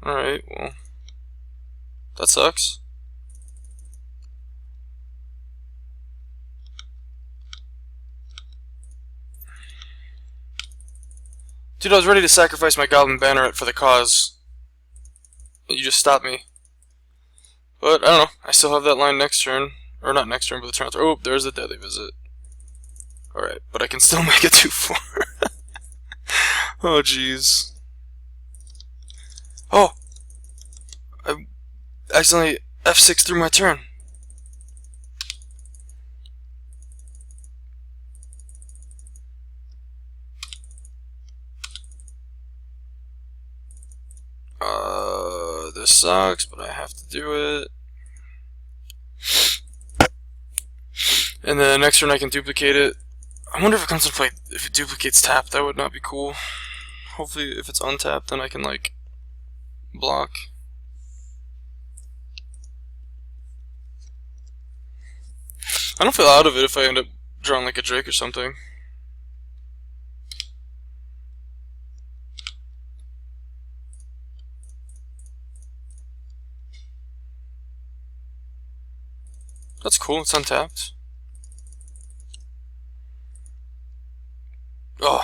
Alright, well, that sucks. Dude, I was ready to sacrifice my Goblin Banneret for the cause. You just stopped me. But, I don't know, I still have that line next turn. Or not next turn, but the turn after. Oh, there's a Deadly Visit. Alright, but I can still make a 2-4. Oh, jeez. Oh! I accidentally F6 through my turn. This sucks, but I have to do it. And then next turn I can duplicate it. I wonder if it comes to play, if it duplicates tap, that would not be cool. Hopefully if it's untapped, then I can, like, block. I don't feel out of it if I end up drawing, like, a Drake or something. That's cool, it's untapped. Oh,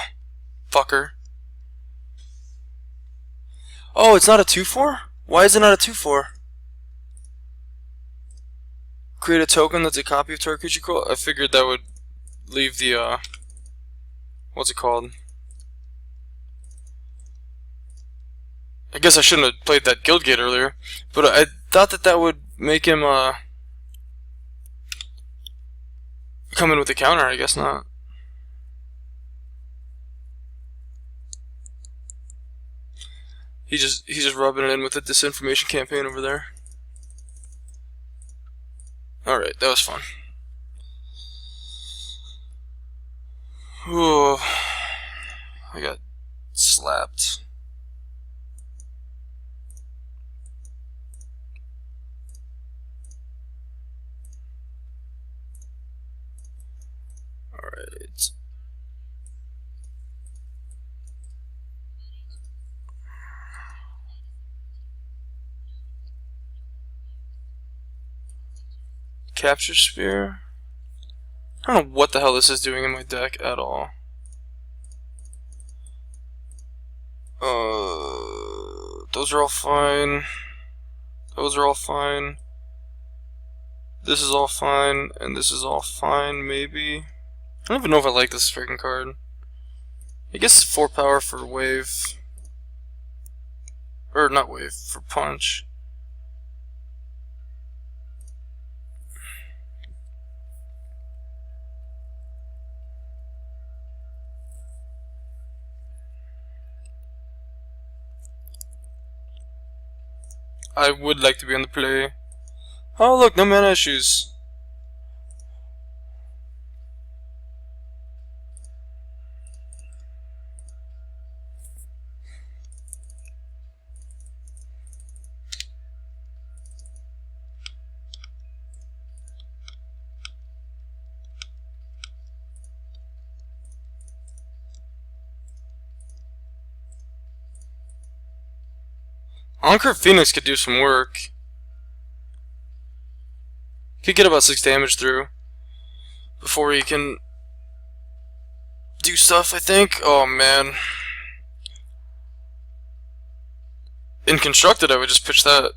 fucker. Oh, it's not a 2-4? Why is it not a 2-4? Create a token that's a copy of target creature call? I figured that would leave the, what's it called? I guess I shouldn't have played that Guildgate earlier, but I thought that that would make him, come in with a counter. I guess not. He's just rubbing it in with the disinformation campaign over there. Alright, that was fun. Ooh, I got slapped. Alright. Capture Spear? I don't know what the hell this is doing in my deck at all. Those are all fine. Those are all fine. This is all fine, and this is all fine, maybe. I don't even know if I like this freaking card. I guess it's 4 power for wave. Or not wave, for punch. I would like to be on the play. Oh look, no mana issues. Anchor Phoenix could do some work. Could get about 6 damage through before he can do stuff, I think. Oh man. In Constructed, I would just pitch that.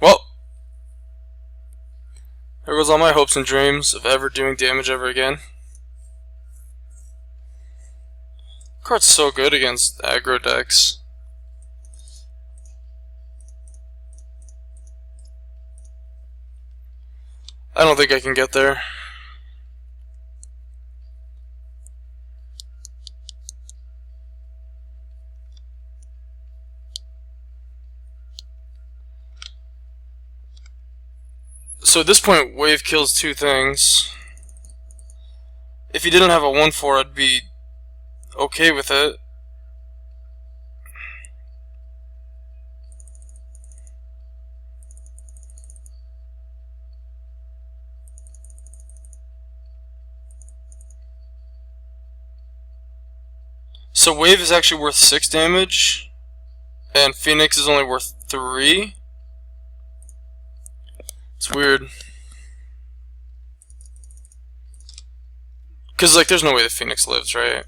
Well, there goes all my hopes and dreams of ever doing damage ever again. Card's so good against aggro decks. I don't think I can get there. So at this point, wave kills 2 things. If he didn't have a 1/4, I'd be okay with it. So wave is actually worth 6 damage, and Phoenix is only worth 3. It's weird. Because, like, there's no way the Phoenix lives, right?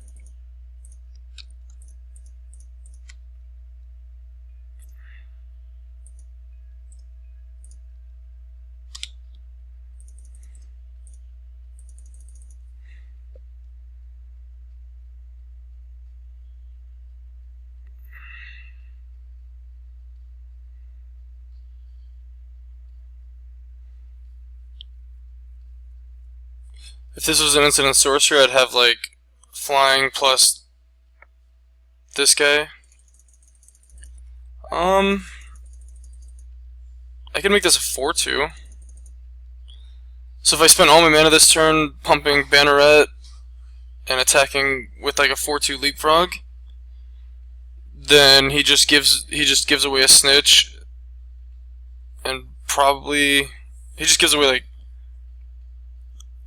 If this was an instant sorcerer, I'd have, like, flying plus this guy. I can make this a 4/2. So if I spend all my mana this turn pumping Banneret and attacking with like a 4/2 leapfrog, then he just gives away a snitch, and probably he just gives away like,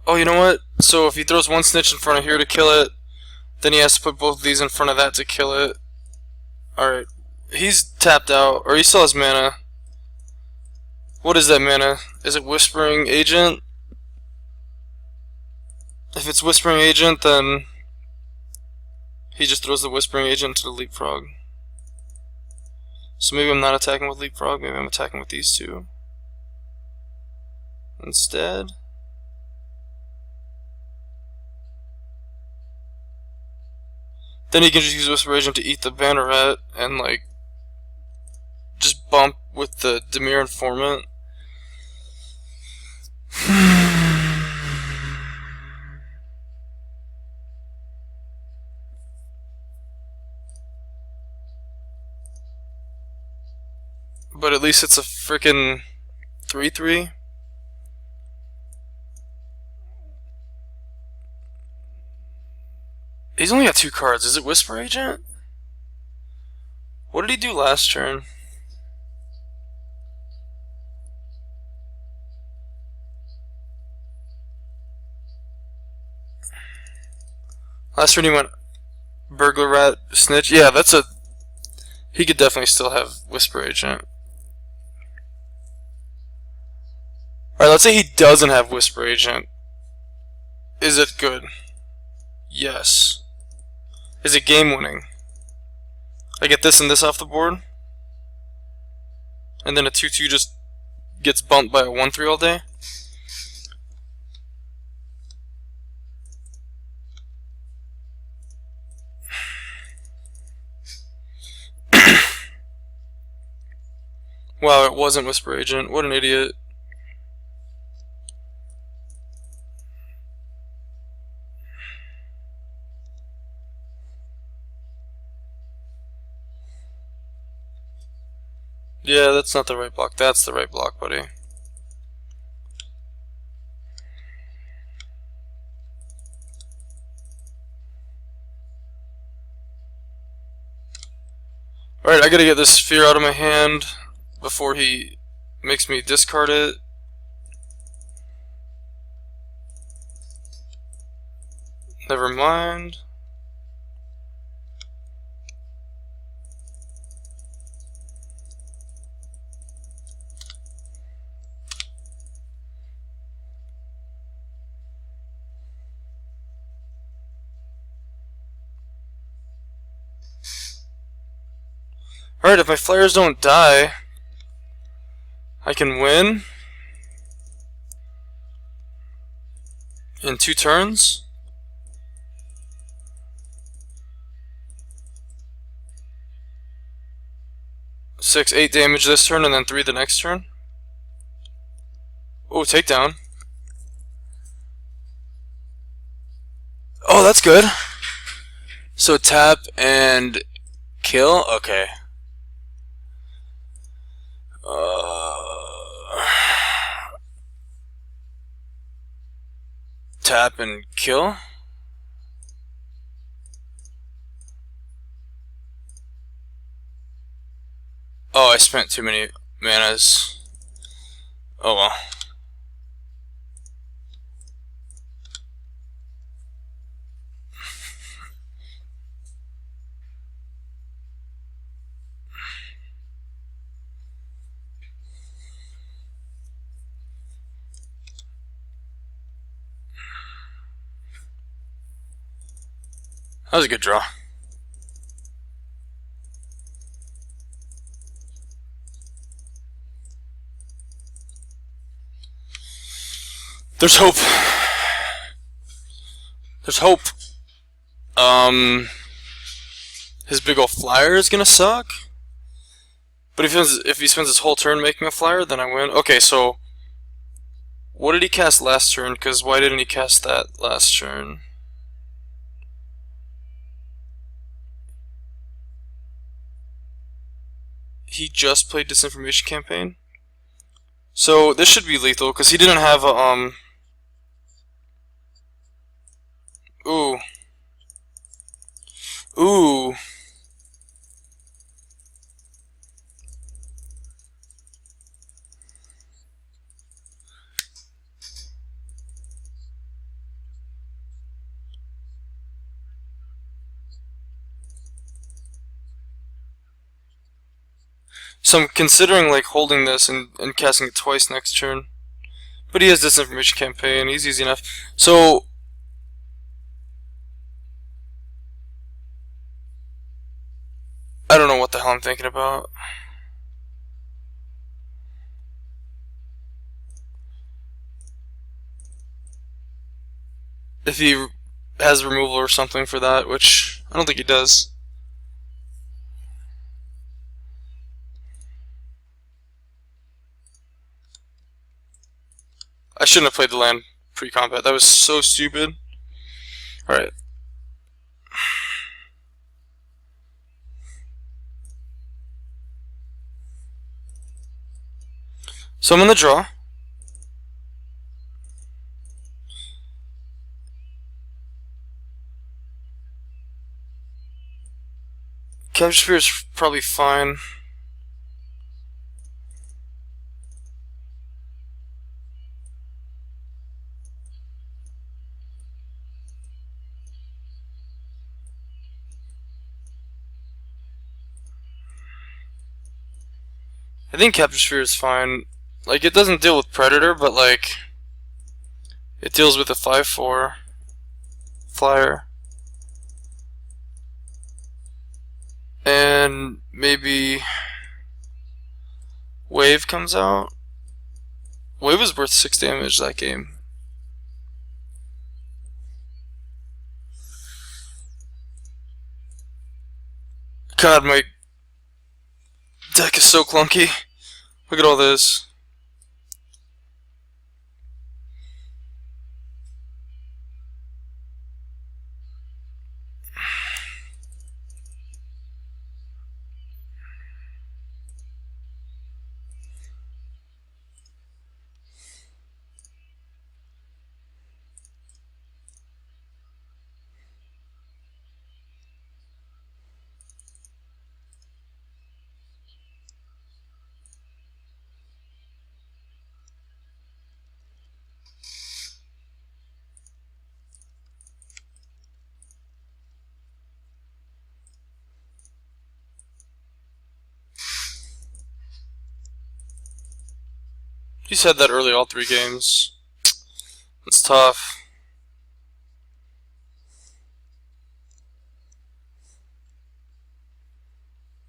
oh, you know what? So if he throws 1 snitch in front of here to kill it, Then he has to put both of these in front of that to kill it. Alright. He's tapped out, or he still has mana. What is that mana? Is it Whispering Agent? If it's Whispering Agent, then he just throws the Whispering Agent to the Leapfrog. So maybe I'm not attacking with Leapfrog, maybe I'm attacking with these two instead. Then he can just use Whisper Agent to eat the Banneret and like just bump with the Dimir Informant. But at least it's a frickin' 3/3. He's only got 2 cards. Is it Whisper Agent? What did he do last turn? Last turn he went Burglar Rat Snitch. Yeah, that's a... He could definitely still have Whisper Agent. Alright, let's say he doesn't have Whisper Agent. Is it good? Yes. Is it game winning? I get this and this off the board, and then a 2/2 just gets bumped by a 1/3 all day? Wow, it wasn't Whisper Agent. What an idiot. Yeah, that's not the right block. That's the right block, buddy. Alright, I gotta get this Sphere out of my hand before he makes me discard it. Never mind. Alright, if my flyers don't die, I can win in 2 turns. Six, 8 damage this turn, and then 3 the next turn. Oh, takedown. Oh, that's good. So tap and kill? Okay. Tap and kill? Oh, I spent too many manas. Oh well. That was a good draw. There's hope. There's hope. His big ol' flyer is gonna suck. But if he spends his whole turn making a flyer, then I win. Okay, so what did he cast last turn? Because why didn't he cast that last turn? He just played Disinformation Campaign? So this should be lethal, because he didn't have a, Ooh. Ooh. So I'm considering like holding this and casting it twice next turn. But he has Disinformation Campaign, he's easy enough. So I don't know what the hell I'm thinking about. If he has removal or something for that, which I don't think he does. I shouldn't have played the land pre-combat. That was so stupid. Alright. So I'm in the draw. Capture Sphere is probably fine. I think Capture Sphere is fine. Like, it doesn't deal with Predator, but like, it deals with a 5/4 flyer. And maybe Wave comes out. Wave was worth 6 damage that game. God, my deck is so clunky. Look at all this. He's had that early all 3 games. It's tough.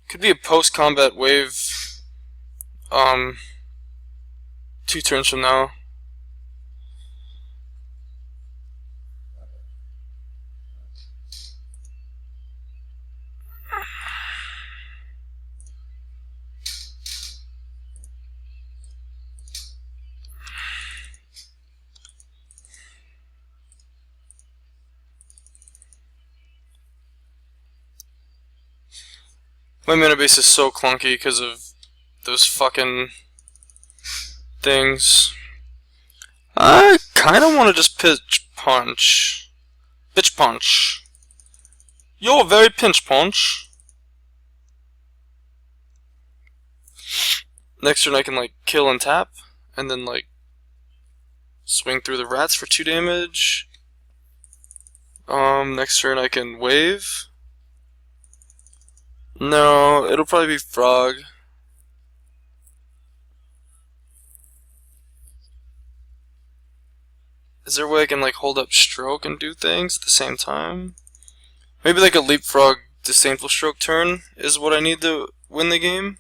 Could be a post-combat Wave 2 turns from now. My mana base is so clunky because of those fucking things. I kind of want to just pitch punch. Pitch punch. You're very pinch punch. Next turn I can like kill and tap, and then like swing through the rats for 2 damage. Next turn I can wave. No, it'll probably be frog. Is there a way I can like hold up stroke and do things at the same time? Maybe like a leapfrog disdainful stroke turn is what I need to win the game.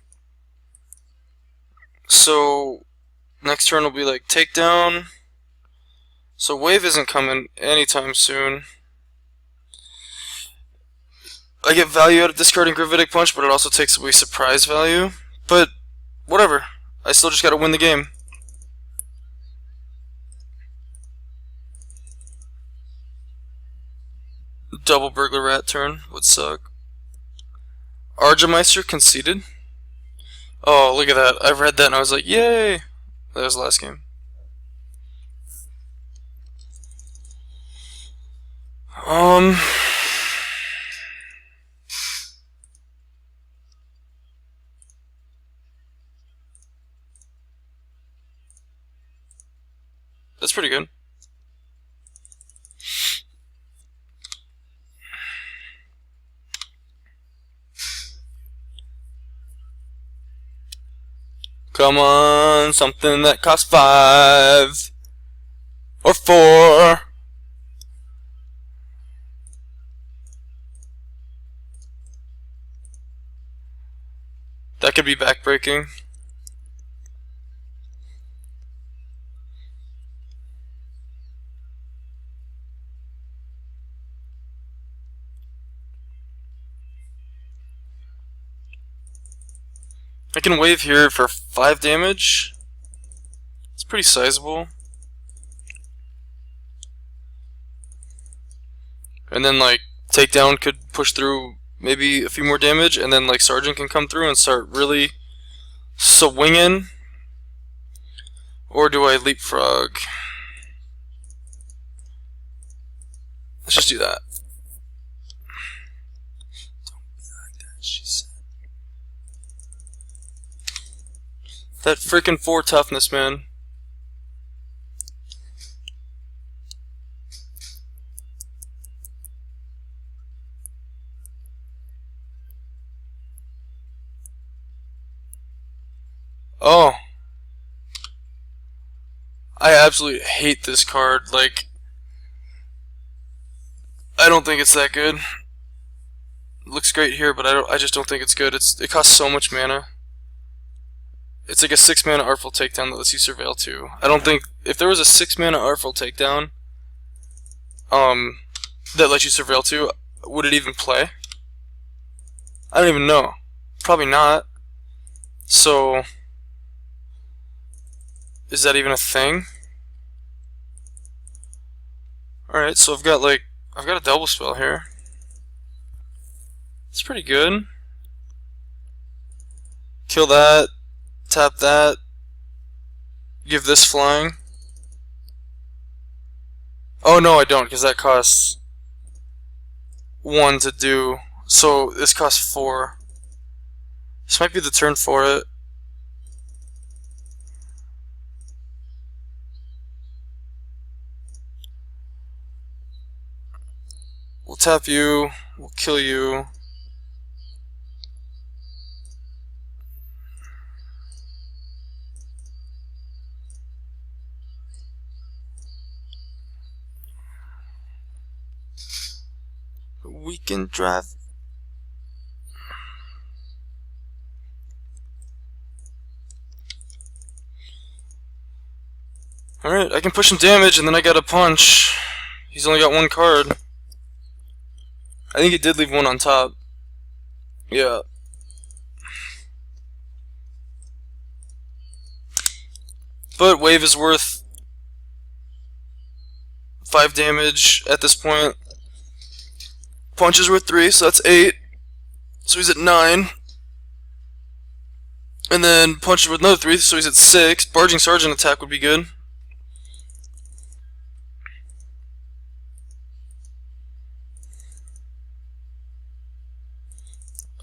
So next turn will be like takedown. So wave isn't coming anytime soon. I get value out of discarding Gravitic Punch, but it also takes away surprise value. But whatever. I still just gotta win the game. Double Burglar Rat turn would suck. Argemeister conceded. Oh, look at that. I read that and I was like, yay! That was the last game. That's pretty good. Come on, something that costs 5 or 4. That could be backbreaking. I can wave here for 5 damage. It's pretty sizable. And then like takedown could push through maybe a few more damage, and then like Sergeant can come through and start really swinging. Or do I leapfrog? Let's just do that. Don't be like that, she said. That freaking 4 toughness, man. Oh. I absolutely hate this card. Like, I don't think it's that good. It looks great here, but I just don't think it's good. It costs so much mana. It's like a 6 mana Artful Takedown that lets you Surveil too. I don't think if there was a 6 mana Artful Takedown that lets you Surveil too, would it even play? I don't even know. Probably not. So is that even a thing? Alright, so I've got a double spell here. It's pretty good. Kill that, tap that, give this flying. Oh no, I don't, because that costs 1 to do. So this costs 4. This might be the turn for it. We'll tap you, we'll kill you. We can drive. Alright, I can push some damage and then I got a punch. He's only got 1 card. I think he did leave 1 on top. Yeah. But wave is worth 5 damage at this point. Punch is worth 3, so that's 8. So he's at 9. And then punch is worth another 3, so he's at 6. Barging Sergeant attack would be good.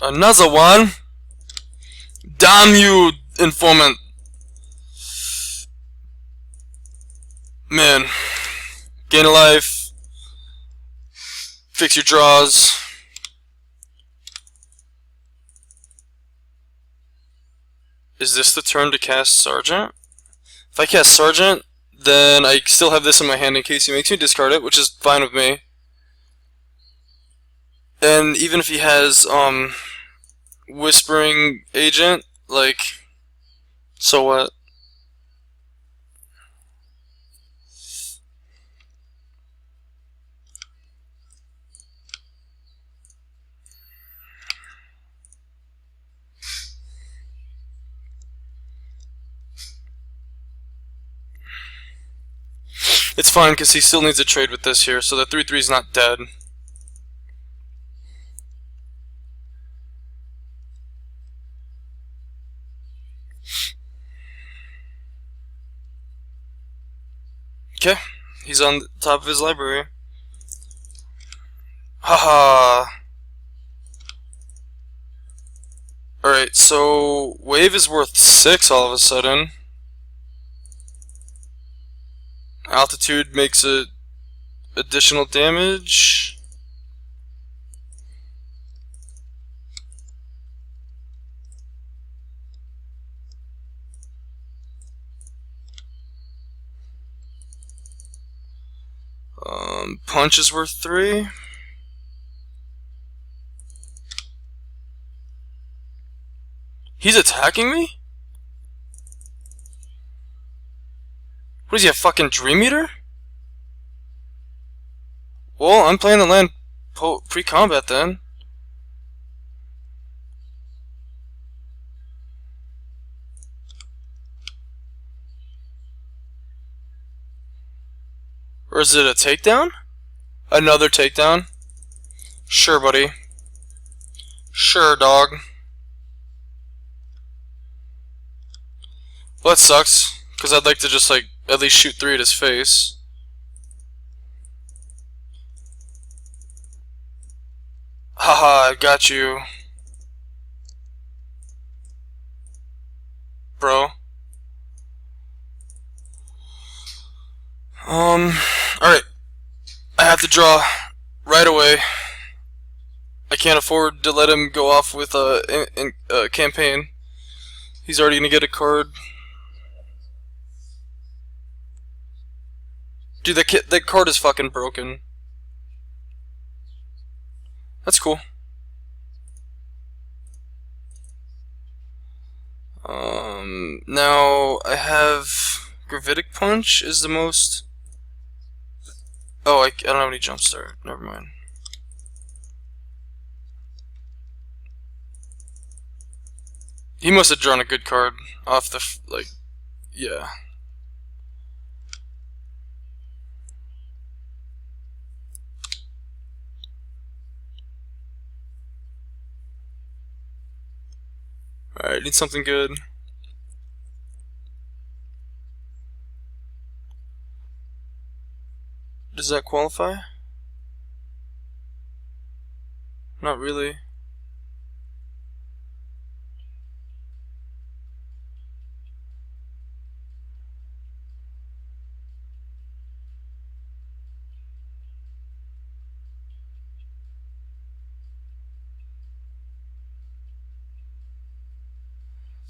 Another one. Damn you, informant. Man. Gain a life. Fix your draws. Is this the turn to cast Sergeant? If I cast Sergeant, then I still have this in my hand in case he makes me discard it, which is fine with me. And even if he has Whispering Agent, like, so what? It's fine because he still needs a trade with this here, so the 3/3 is not dead. Okay, he's on the top of his library. Haha. Alright, so wave is worth 6 all of a sudden. Altitude makes it additional damage. Punch is worth 3. He's attacking me? What is he, a fucking Dream Eater? Well, I'm playing the land pre-combat then. Or is it a takedown? Another takedown? Sure, buddy. Sure, dog. Well, that sucks, because I'd like to just, like, at least shoot 3 at his face. Haha, I got you. Bro. Alright. I have to draw right away. I can't afford to let him go off with a campaign. He's already gonna get a card. Dude, that card is fucking broken. That's cool. Now I have Gravitic Punch is the most. Oh, I don't have any Jump Start. Never mind. He must have drawn a good card off the yeah. Alright, need something good. Does that qualify? Not really.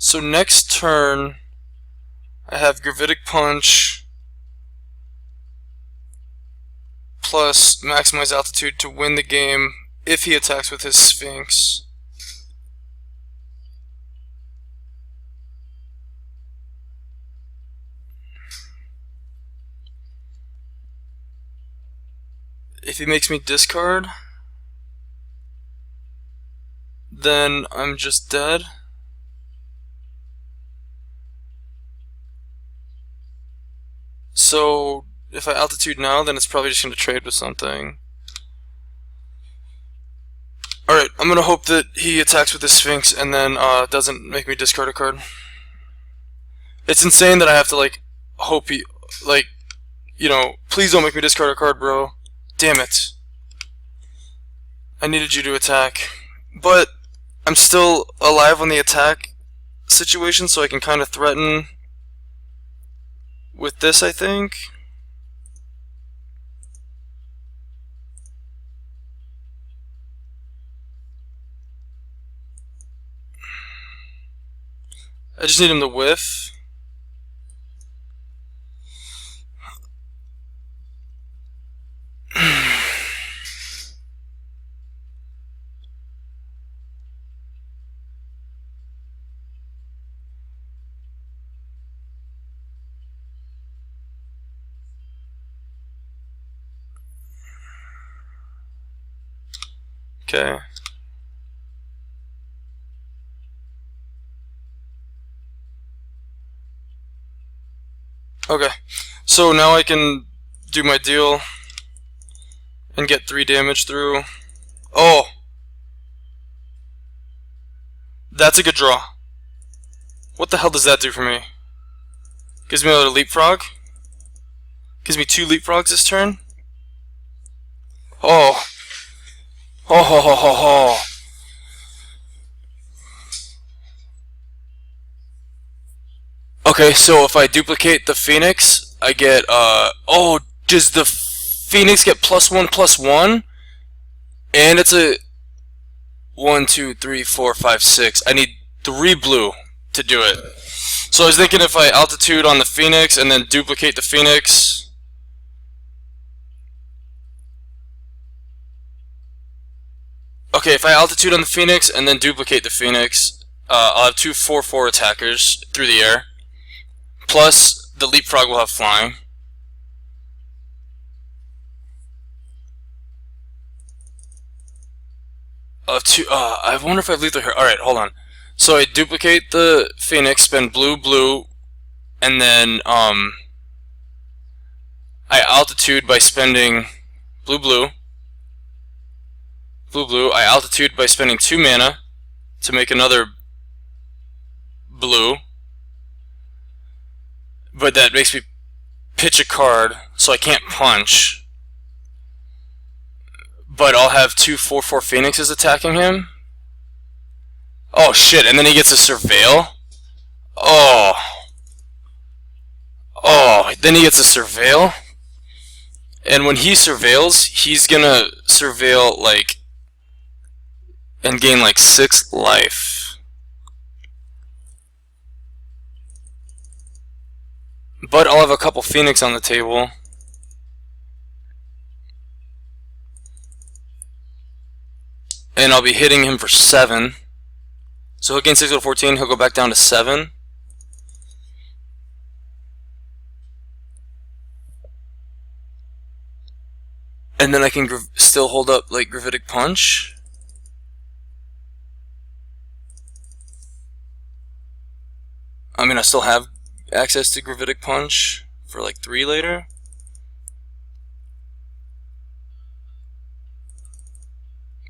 So next turn, I have Gravitic Punch plus Maximize Altitude to win the game if he attacks with his Sphinx. If he makes me discard, then I'm just dead. So if I altitude now, then it's probably just going to trade with something. Alright, I'm going to hope that he attacks with the Sphinx and then doesn't make me discard a card. It's insane that I have to, like, hope he, like, you know, please don't make me discard a card, bro. Damn it. I needed you to attack. But I'm still alive on the attack situation, so I can kind of threaten with this, I think. I just need him to whiff. Okay. Okay. So now I can do my deal and get 3 damage through. Oh! That's a good draw. What the hell does that do for me? Gives me another leapfrog? Gives me 2 leapfrogs this turn? Oh! Oh ho ho ho ho! Okay, so if I duplicate the Phoenix, I get, oh, does the Phoenix get +1/+1? And it's a 1, 2, 3, 4, 5, 6. I need 3 blue to do it. So I was thinking if I altitude on the Phoenix and then duplicate the Phoenix, Okay, if I altitude on the Phoenix and then duplicate the Phoenix, I'll have two 4/4 attackers through the air. Plus, the Leapfrog will have flying. I wonder if I have lethal here. Alright, hold on. So I duplicate the Phoenix, spend blue, blue, and then I altitude by spending blue, blue, blue, blue. I altitude by spending 2 mana to make another blue. But that makes me pitch a card, so I can't punch. But I'll have two 4/4 Phoenixes attacking him. Oh shit, and then he gets a Surveil? Oh. Oh, then he gets a Surveil? And when he surveils, he's gonna surveil, like, and gain, like, 6 life. But I'll have a couple Phoenix on the table. And I'll be hitting him for 7. So he'll gain 6 out of 14, he'll go back down to 7. And then I can still hold up, like, Gravitic Punch. I mean, I still have access to Gravitic Punch for, like, 3 later.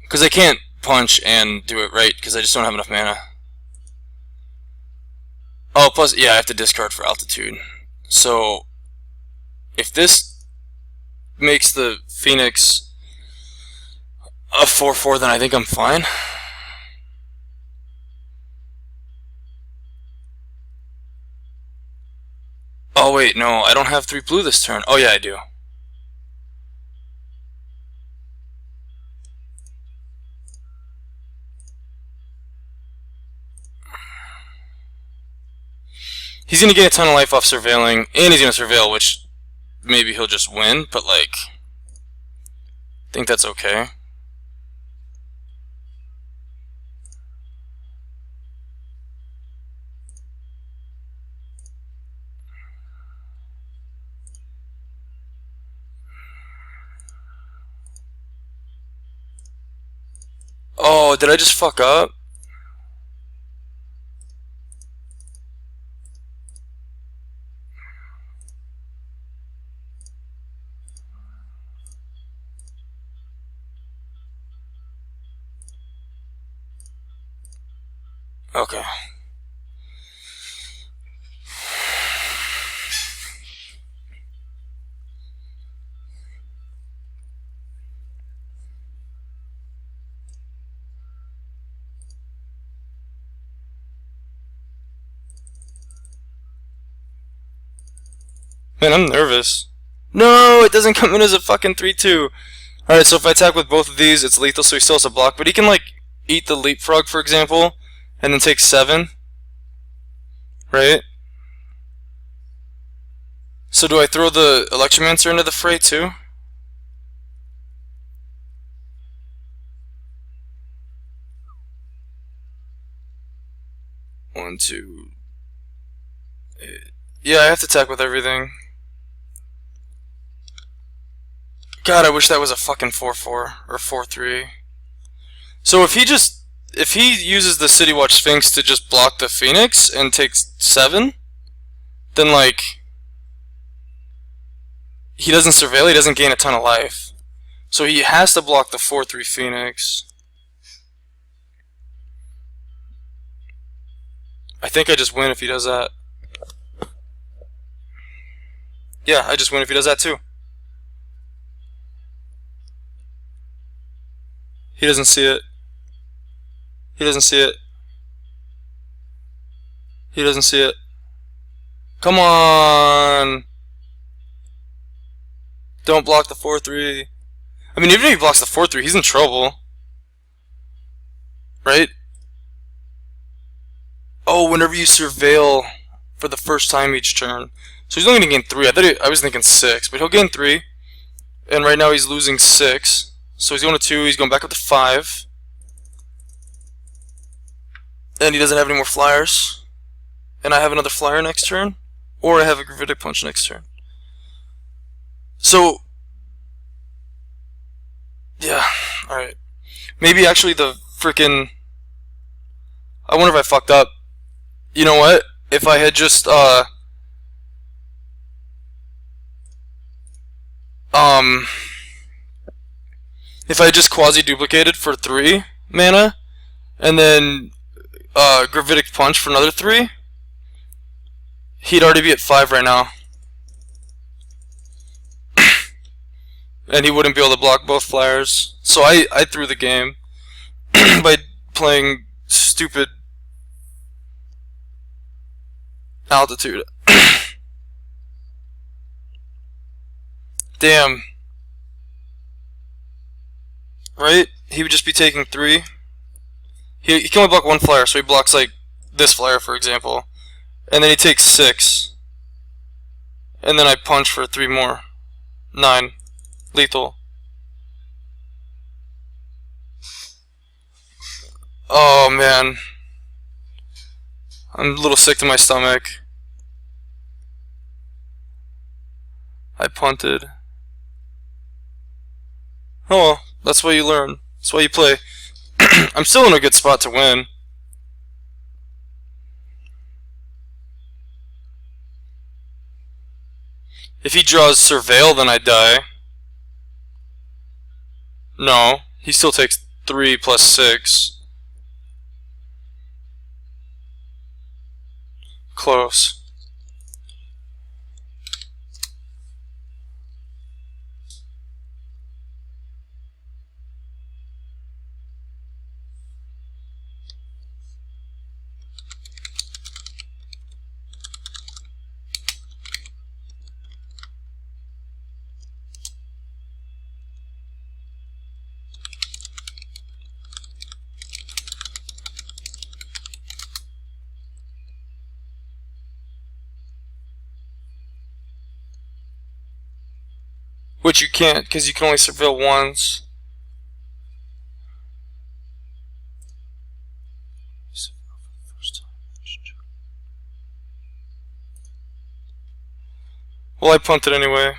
Because I can't punch and do it right, because I just don't have enough mana. Oh, plus, yeah, I have to discard for altitude. So, if this makes the Phoenix a 4/4, then I think I'm fine. Oh wait, no, I don't have 3 blue this turn. Oh yeah, I do. He's gonna get a ton of life off surveilling, and he's gonna surveil, which maybe he'll just win, but like, I think that's okay. Oh, did I just fuck up? Okay. Man, I'm nervous. No, it doesn't come in as a fucking 3/2. Alright, so if I attack with both of these, it's lethal, so he still has a block. But he can, like, eat the Leapfrog, for example, and then take 7. Right? So do I throw the Electromancer into the fray, too? One, two... Yeah, I have to attack with everything. God, I wish that was a fucking 4/4 or 4/3. So if he uses the City Watch Sphinx to just block the Phoenix and takes 7, then like he doesn't surveil, he doesn't gain a ton of life. So he has to block the 4/3 Phoenix. I think I just win if he does that. Yeah, I just win if he does that too. He doesn't see it. He doesn't see it. He doesn't see it. Come on! Don't block the 4/3. I mean, even if he blocks the 4/3, he's in trouble. Right? Oh, whenever you surveil for the first time each turn. So he's only going to gain 3. I was thinking 6, but he'll gain 3. And right now he's losing 6. So he's going to 2, he's going back up to 5. and he doesn't have any more flyers, and I have another flyer next turn, or I have a Gravitic Punch next turn. So, yeah, alright. Maybe actually the freaking... I wonder if I fucked up. You know what? If I had just, if I just quasi-duplicated for 3 mana, and then, Gravitic Punch for another 3, he'd already be at 5 right now. And he wouldn't be able to block both flyers. So I threw the game by playing stupid altitude. Damn. Right? He would just be taking 3. He can only block 1 flyer, so he blocks like this flyer, for example. And then he takes 6. And then I punch for 3 more. 9. Lethal. Oh man. I'm a little sick to my stomach. I punted. Oh well, that's why you learn. That's why you play. I'm still in a good spot to win. If he draws Surveil, then I die. No, he still takes 3 plus 6. Close. Which you can't, because you can only surveil once. Well, I punted anyway.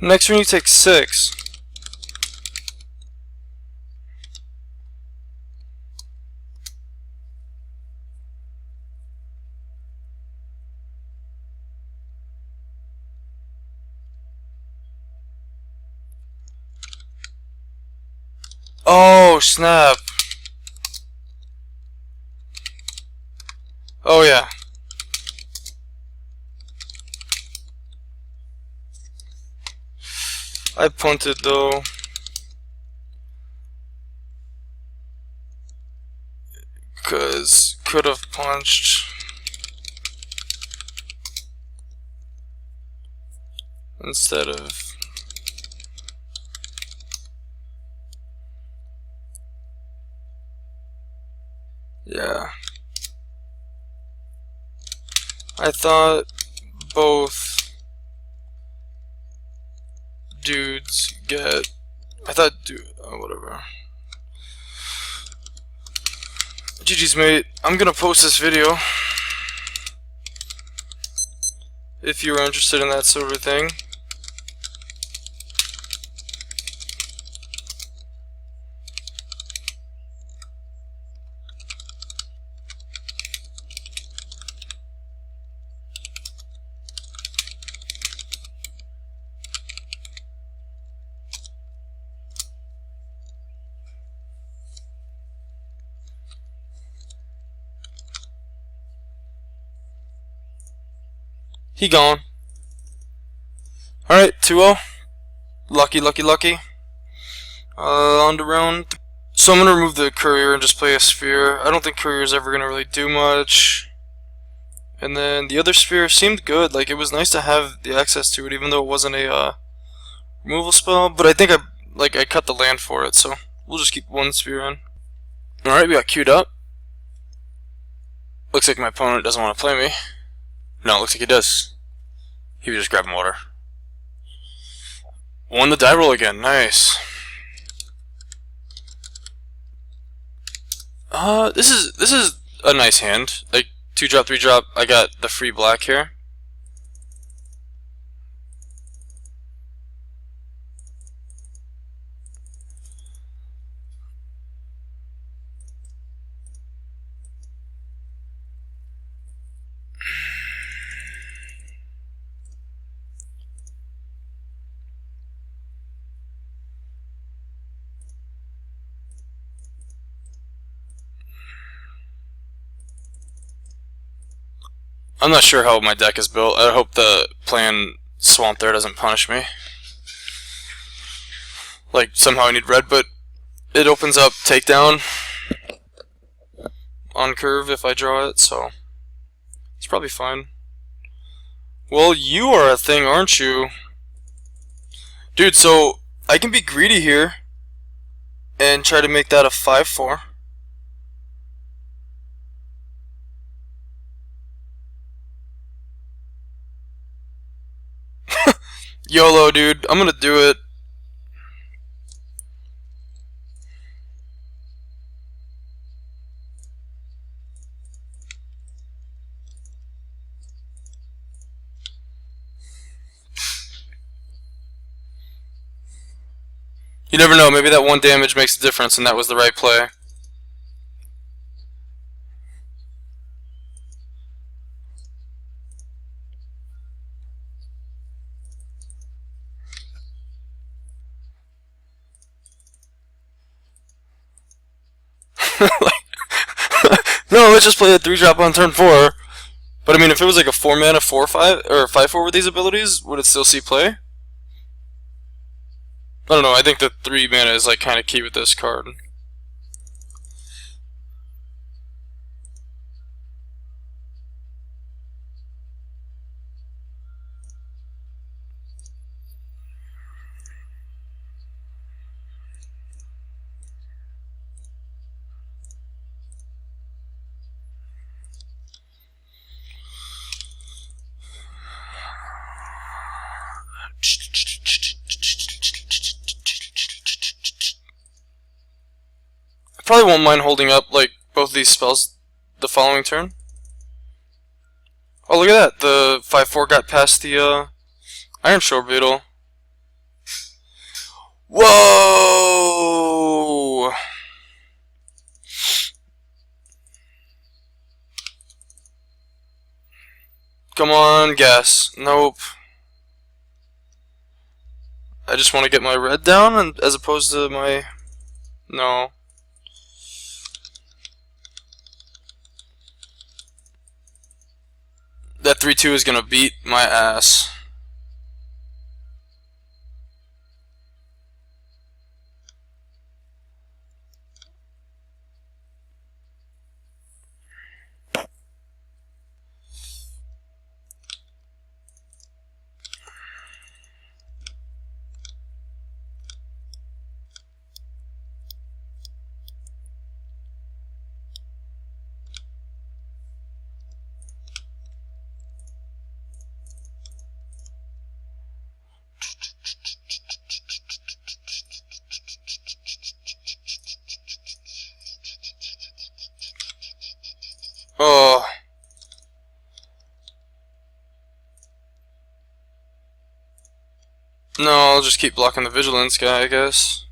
Next turn you take 6. Oh, snap. Oh, yeah. I punted, though. Because could have punched. Instead of... Yeah. I thought both dudes get... I thought whatever. GG's, mate. I'm gonna post this video if you are interested in that sort of thing. He gone. Alright, 2-0. Lucky, lucky, lucky. On to round. So I'm going to remove the courier and just play a sphere. I don't think courier is ever going to really do much. And then the other sphere seemed good. Like, it was nice to have the access to it, even though it wasn't a removal spell. But I think I cut the land for it, so we'll just keep one sphere in. Alright, we got queued up. Looks like my opponent doesn't want to play me. No, it looks like he does. He was just grabbing water. Won the die roll again. Nice. This is a nice hand. Like 2-drop, 3-drop. I got the free black here. I'm not sure how my deck is built. I hope the playing Swamp there doesn't punish me. Like, somehow I need red, but it opens up takedown on curve if I draw it, so it's probably fine. Well, you are a thing, aren't you? Dude, so I can be greedy here and try to make that a 5-4. YOLO, dude. I'm gonna do it. You never know, maybe that one damage makes a difference and that was the right play. No, let's just play a 3-drop on turn 4. But I mean, if it was like a 4-mana 4-5 or 5-4 with these abilities, would it still see play? I don't know, I think the 3 mana is like kind of key with this card. I probably won't mind holding up like both of these spells the following turn. Oh, look at that! The 5-4 got past the Iron Shore Beetle. Whoa! Come on, guess. Nope. I just want to get my red down, and as opposed to my... No. That 3-2 is gonna beat my ass. Oh. No, I'll just keep blocking the Vigilance guy, I guess.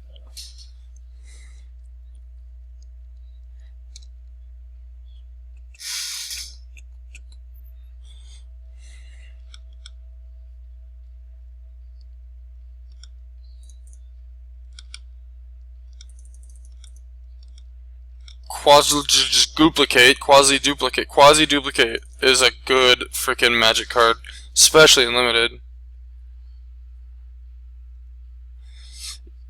Quasi-duplicate is a good freaking magic card, especially in limited.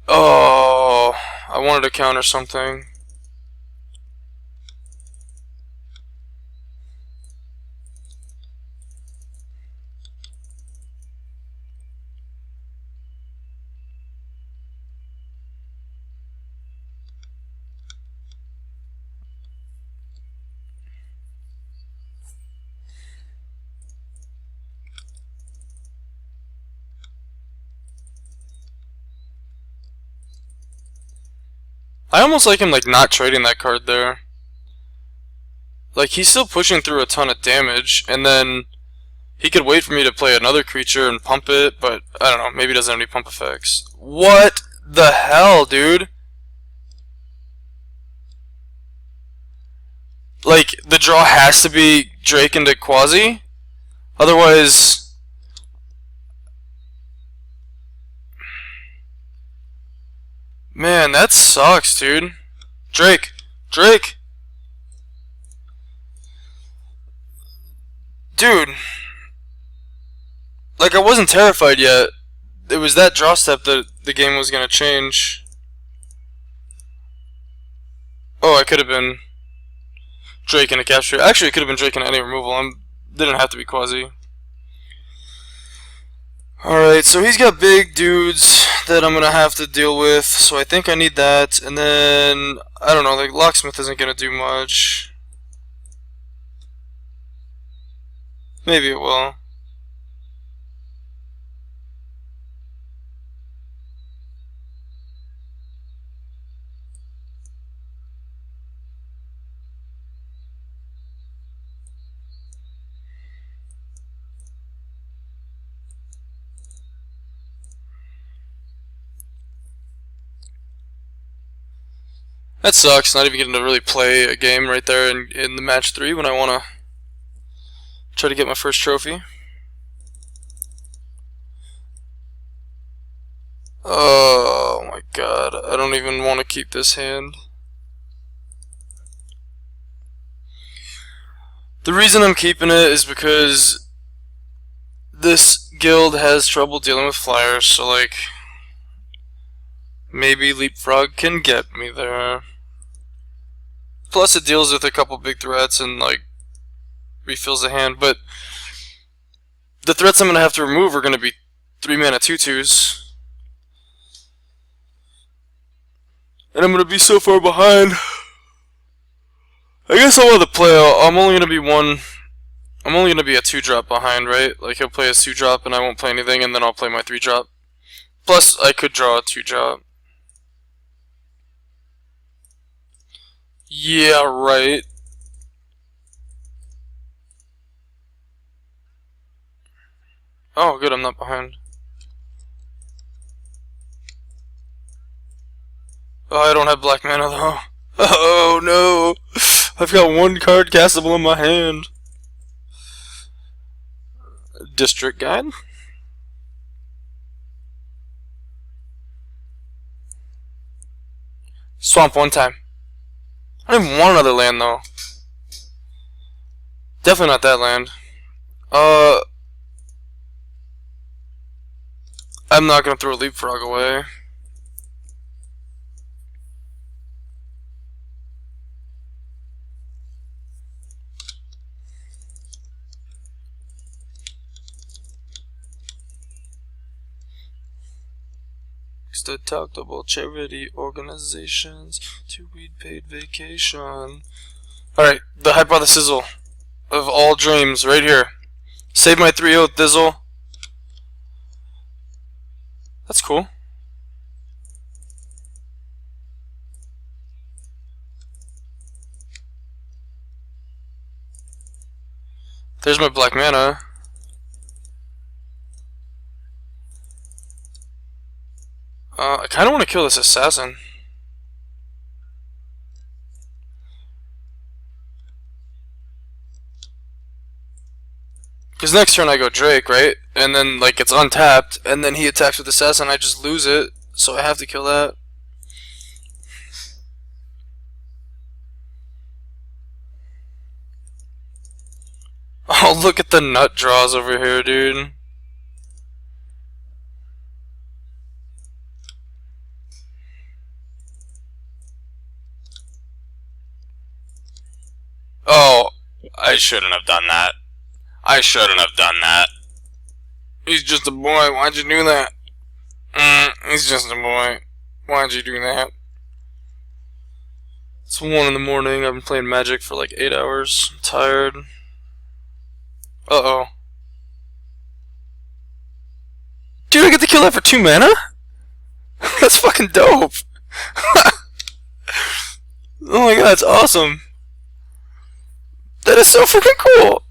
Oh, I wanted to counter something. I almost like him like not trading that card there. Like he's still pushing through a ton of damage, and then he could wait for me to play another creature and pump it, but I don't know, maybe he doesn't have any pump effects. What the hell, dude? Like, the draw has to be Drake into Quasi? Otherwise... Man, that sucks, dude. Drake! Drake! Dude. Like, I wasn't terrified yet. It was that draw step that the game was gonna change. Oh, I could have been Drake in a capture. Actually, it could have been Drake in any removal. Didn't have to be Quasi. Alright, so he's got big dudes that I'm gonna have to deal with, so I think I need that, and then, I don't know, like, Locksmith isn't gonna do much. Maybe it will. That sucks, not even getting to really play a game right there in the match 3 when I want to try to get my first trophy. Oh my god, I don't even want to keep this hand. The reason I'm keeping it is because this guild has trouble dealing with flyers, so like, maybe Leapfrog can get me there. Plus it deals with a couple big threats and like refills the hand, but the threats I'm going to have to remove are going to be 3-mana 2/2s. And I'm going to be so far behind. I guess I'll let the play out. I'm only going to be a 2-drop behind, right? Like he'll play a 2-drop and I won't play anything, and then I'll play my 3-drop. Plus I could draw a 2-drop. Yeah, right. Oh, good, I'm not behind. Oh, I don't have black mana though. Oh no! I've got one card castable in my hand. District Guide? Swamp one time. I don't even want another land though. Definitely not that land. I'm not gonna throw a Leapfrog away. Deductible charity organizations to weed paid vacation. Alright, the hypothesis of all dreams, right here. Save my 3/0 Thizzle. That's cool. There's my black mana. I kind of want to kill this assassin. Because next turn I go Drake, right? And then like it's untapped, and then he attacks with assassin, I just lose it, so I have to kill that. Oh, look at the nut draws over here, dude. I shouldn't have done that. I shouldn't have done that. He's just a boy. Why'd you do that? He's just a boy. Why'd you do that? It's 1 in the morning. I've been playing Magic for like 8 hours. I'm tired. Uh-oh. Dude, I get to kill that for 2 mana? That's fucking dope. Oh my god, that's awesome. That is so freaking cool.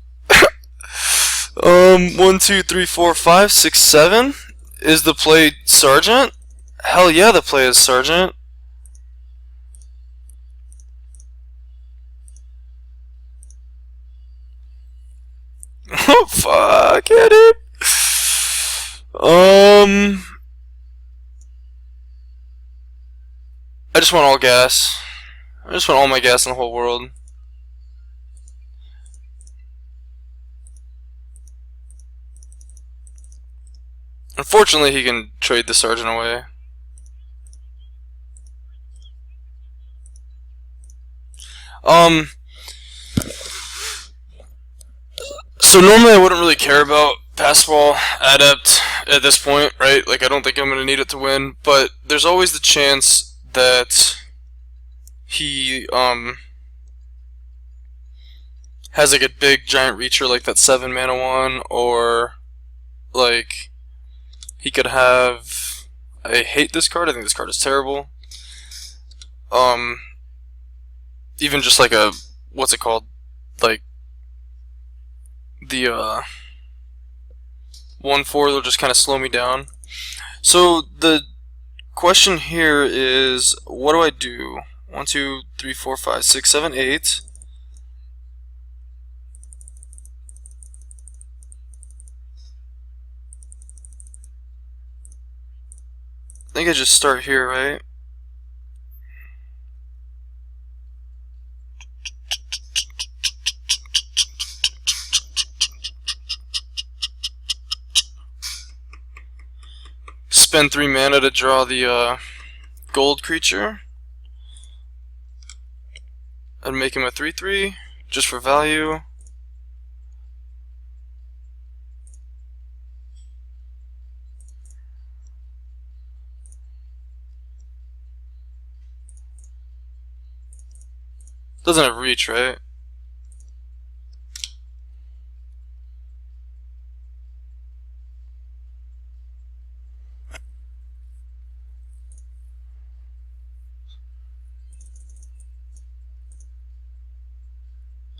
1, 2, 3, 4, 5, 6, 7. Is the play Sergeant? Hell yeah, the play is Sergeant. Oh fuck yeah, dude. I just want all gas. I just want all my gas in the whole world. Unfortunately, he can trade the Sergeant away. So normally I wouldn't really care about Passwall Adept at this point, right? Like, I don't think I'm going to need it to win, but there's always the chance that he, has like a big giant reacher like that 7 mana one, or like he could have, I hate this card, I think this card is terrible. Even just like a, what's it called, like the 1/4 will just kind of slow me down. So the question here is, what do I do? 1, 2, 3, 4, 5, 6, 7, 8. I think I just start here, right? Spend 3 mana to draw the gold creature. And make him a 3/3, just for value. Doesn't have reach, right?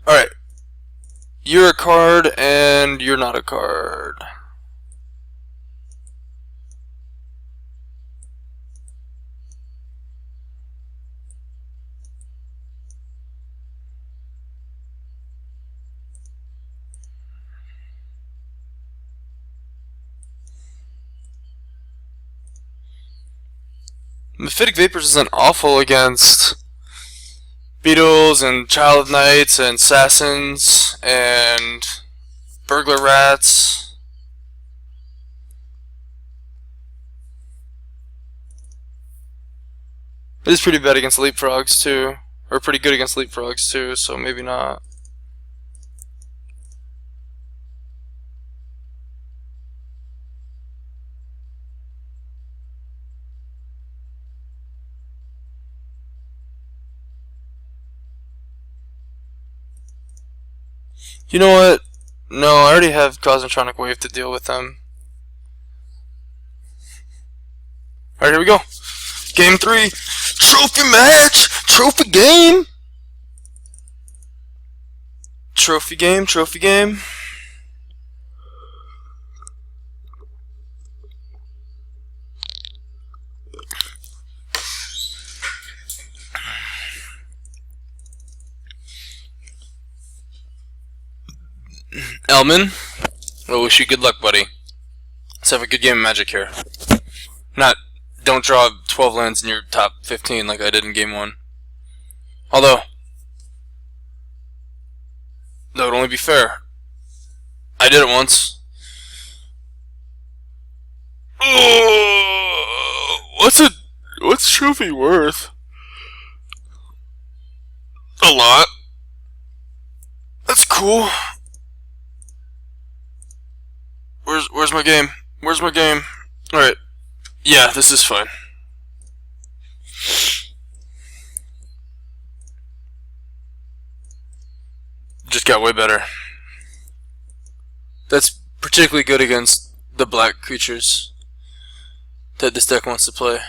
Alright. You're a card, and you're not a card. Mephitic Vapors isn't awful against Beetles and Child of Knights and Assassins and Burglar Rats. It is pretty bad against Leapfrogs too, or pretty good against Leapfrogs too, so maybe not. You know what? No, I already have Cosmotronic Wave to deal with them. Alright, here we go. Game 3. Trophy match! Trophy game! Trophy game, trophy game. Elman, I wish you good luck, buddy. Let's have a good game of Magic here. Don't draw 12 lands in your top 15 like I did in game 1. Although, that would only be fair. I did it once. What's trophy worth? A lot. That's cool. Where's my game? Where's my game? Alright. Yeah, this is fine. Just got way better. That's particularly good against the black creatures that this deck wants to play.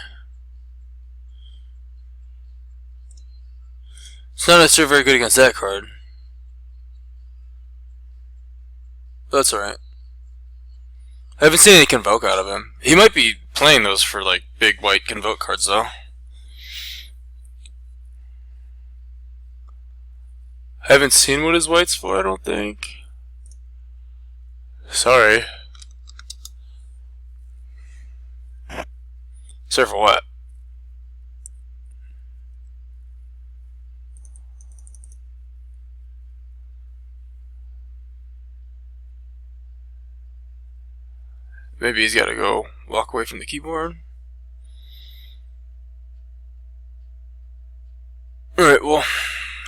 It's not necessarily very good against that card. But that's alright. I haven't seen any Convoke out of him. He might be playing those for like big white Convoke cards though. I haven't seen what his white's for, I don't think. Sorry. Sorry for what? Maybe he's gotta go walk away from the keyboard. Alright, well,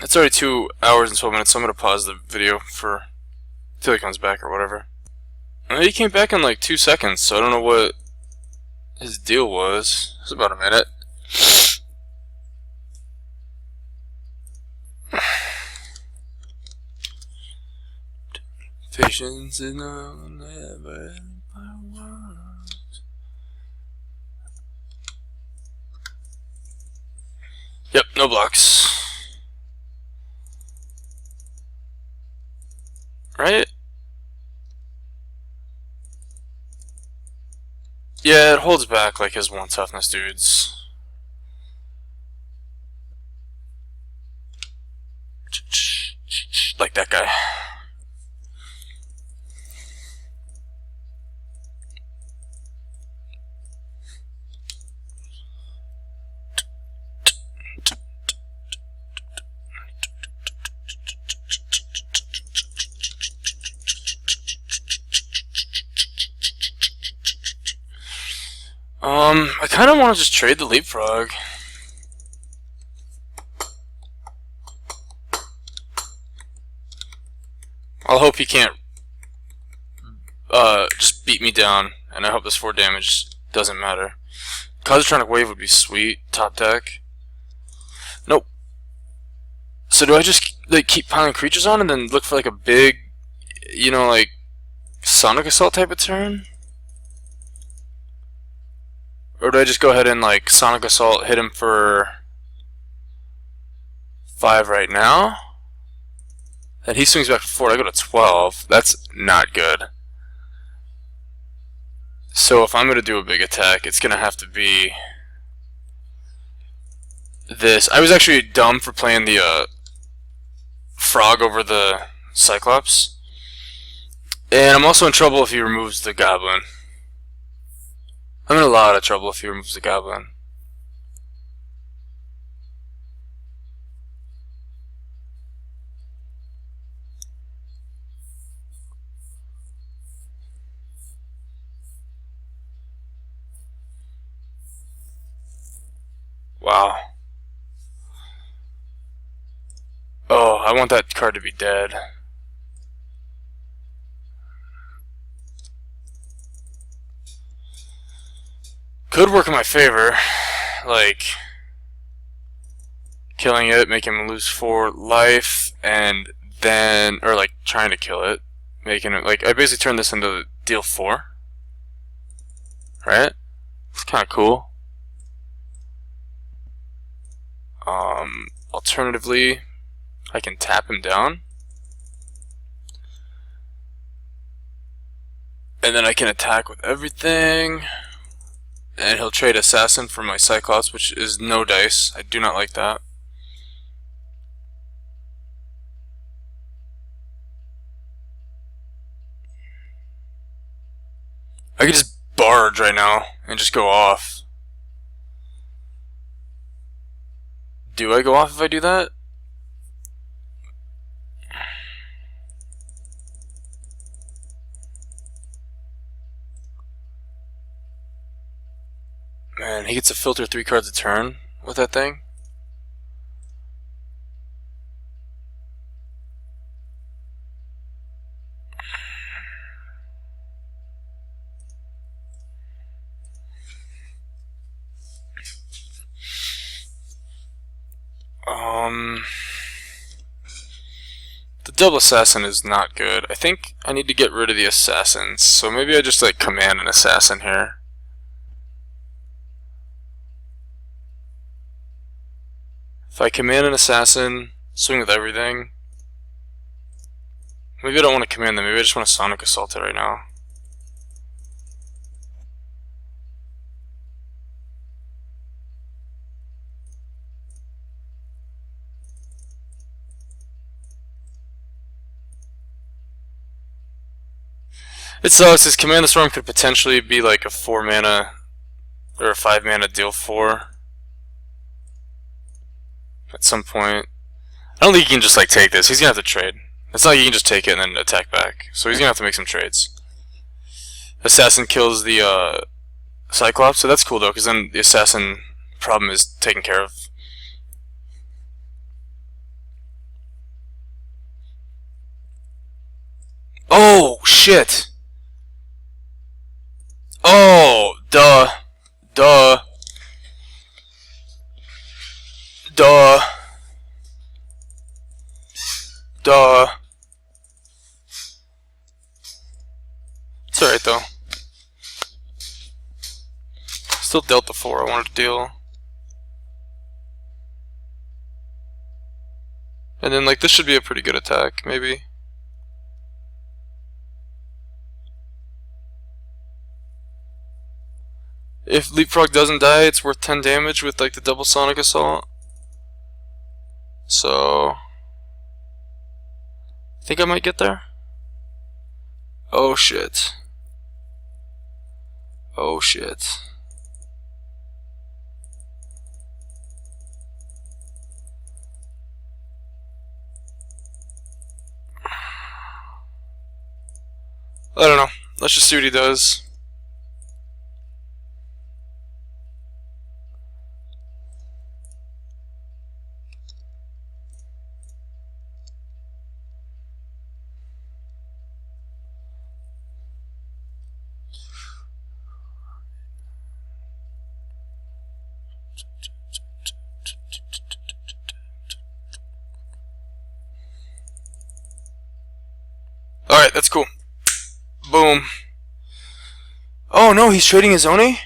it's already 2 hours and 12 minutes, so I'm gonna pause the video until he comes back or whatever. He came back in like 2 seconds, so I don't know what his deal was. It was about a minute. Patience is never. Yep, no blocks. Right? Yeah, it holds back like his 1 toughness dudes. Like that guy. I kind of want to just trade the leapfrog. I'll hope he can't just beat me down, and I hope this 4 damage doesn't matter. Cosmotronic Wave would be sweet, top deck. Nope. So do I just like keep piling creatures on and then look for like a big, you know, like Sonic Assault type of turn? Or do I just go ahead and like Sonic Assault, hit him for 5 right now? And he swings back to 4, I go to 12. That's not good. So if I'm going to do a big attack, it's going to have to be this. I was actually dumb for playing the frog over the Cyclops. And I'm also in trouble if he removes the Goblin. I'm in a lot of trouble if he removes the Goblin. Wow. Oh, I want that card to be dead. Could work in my favor, like killing it, making him lose 4 life, and then, or like trying to kill it, making it, like, I basically turned this into deal 4. Right? It's kind of cool. Alternatively, I can tap him down. And then I can attack with everything. And he'll trade Assassin for my Cyclops, which is no dice. I do not like that. I could just barge right now and just go off. Do I go off if I do that? Man, he gets to filter 3 cards a turn with that thing. The double assassin is not good. I think I need to get rid of the assassins, so maybe I just like command an assassin here. If I command an assassin, swing with everything. Maybe I don't want to command them, maybe I just want to Sonic Assault it right now. It sucks, his Command the Storm could potentially be like a 4 mana or a 5 mana deal 4 at some point. I don't think he can just like take this, he's gonna have to trade. It's not like he can just take it and then attack back, so he's gonna have to make some trades. Assassin kills the Cyclops, so that's cool though, because then the assassin problem is taken care of. Oh, shit! Oh, duh. Duh. Duh. Duh. It's alright though. Still dealt the 4 I wanted to deal. And then like this should be a pretty good attack, maybe. If Leapfrog doesn't die, it's worth 10 damage with like the double Sonic Assault. So I think I might get there. Oh shit. Oh shit. I don't know. Let's just see what he does. Alright, that's cool. Boom. Oh no, he's trading his Oni?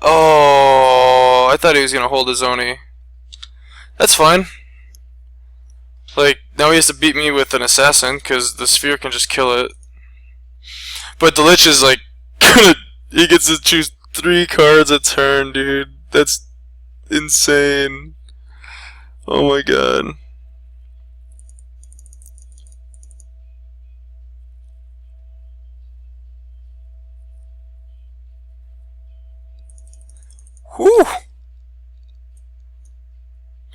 Oh, I thought he was gonna hold his Oni. That's fine. Like, now he has to beat me with an assassin, because the sphere can just kill it. But the Lich is like, he gets to choose 3 cards a turn, dude. That's insane. Oh my god. Whew.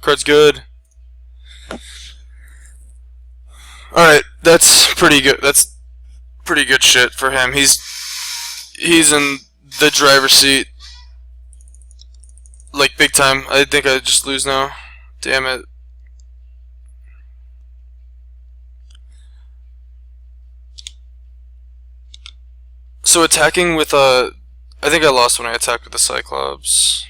Card's good. Alright, that's pretty good. That's pretty good shit for him. He's in the driver's seat. Like, big time. I think I just lose now. Damn it. So attacking with I think I lost when I attacked with the Cyclops.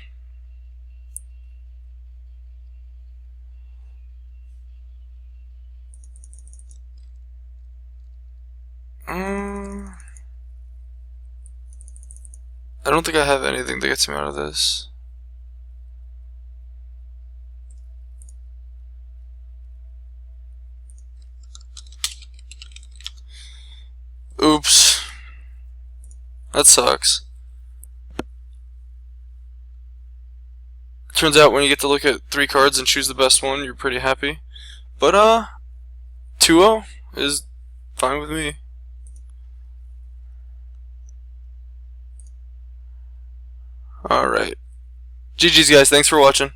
I don't think I have anything that gets me out of this. Oops. That sucks. Turns out when you get to look at 3 cards and choose the best one, you're pretty happy. But 2-0 is fine with me. Alright. GG's guys, thanks for watching.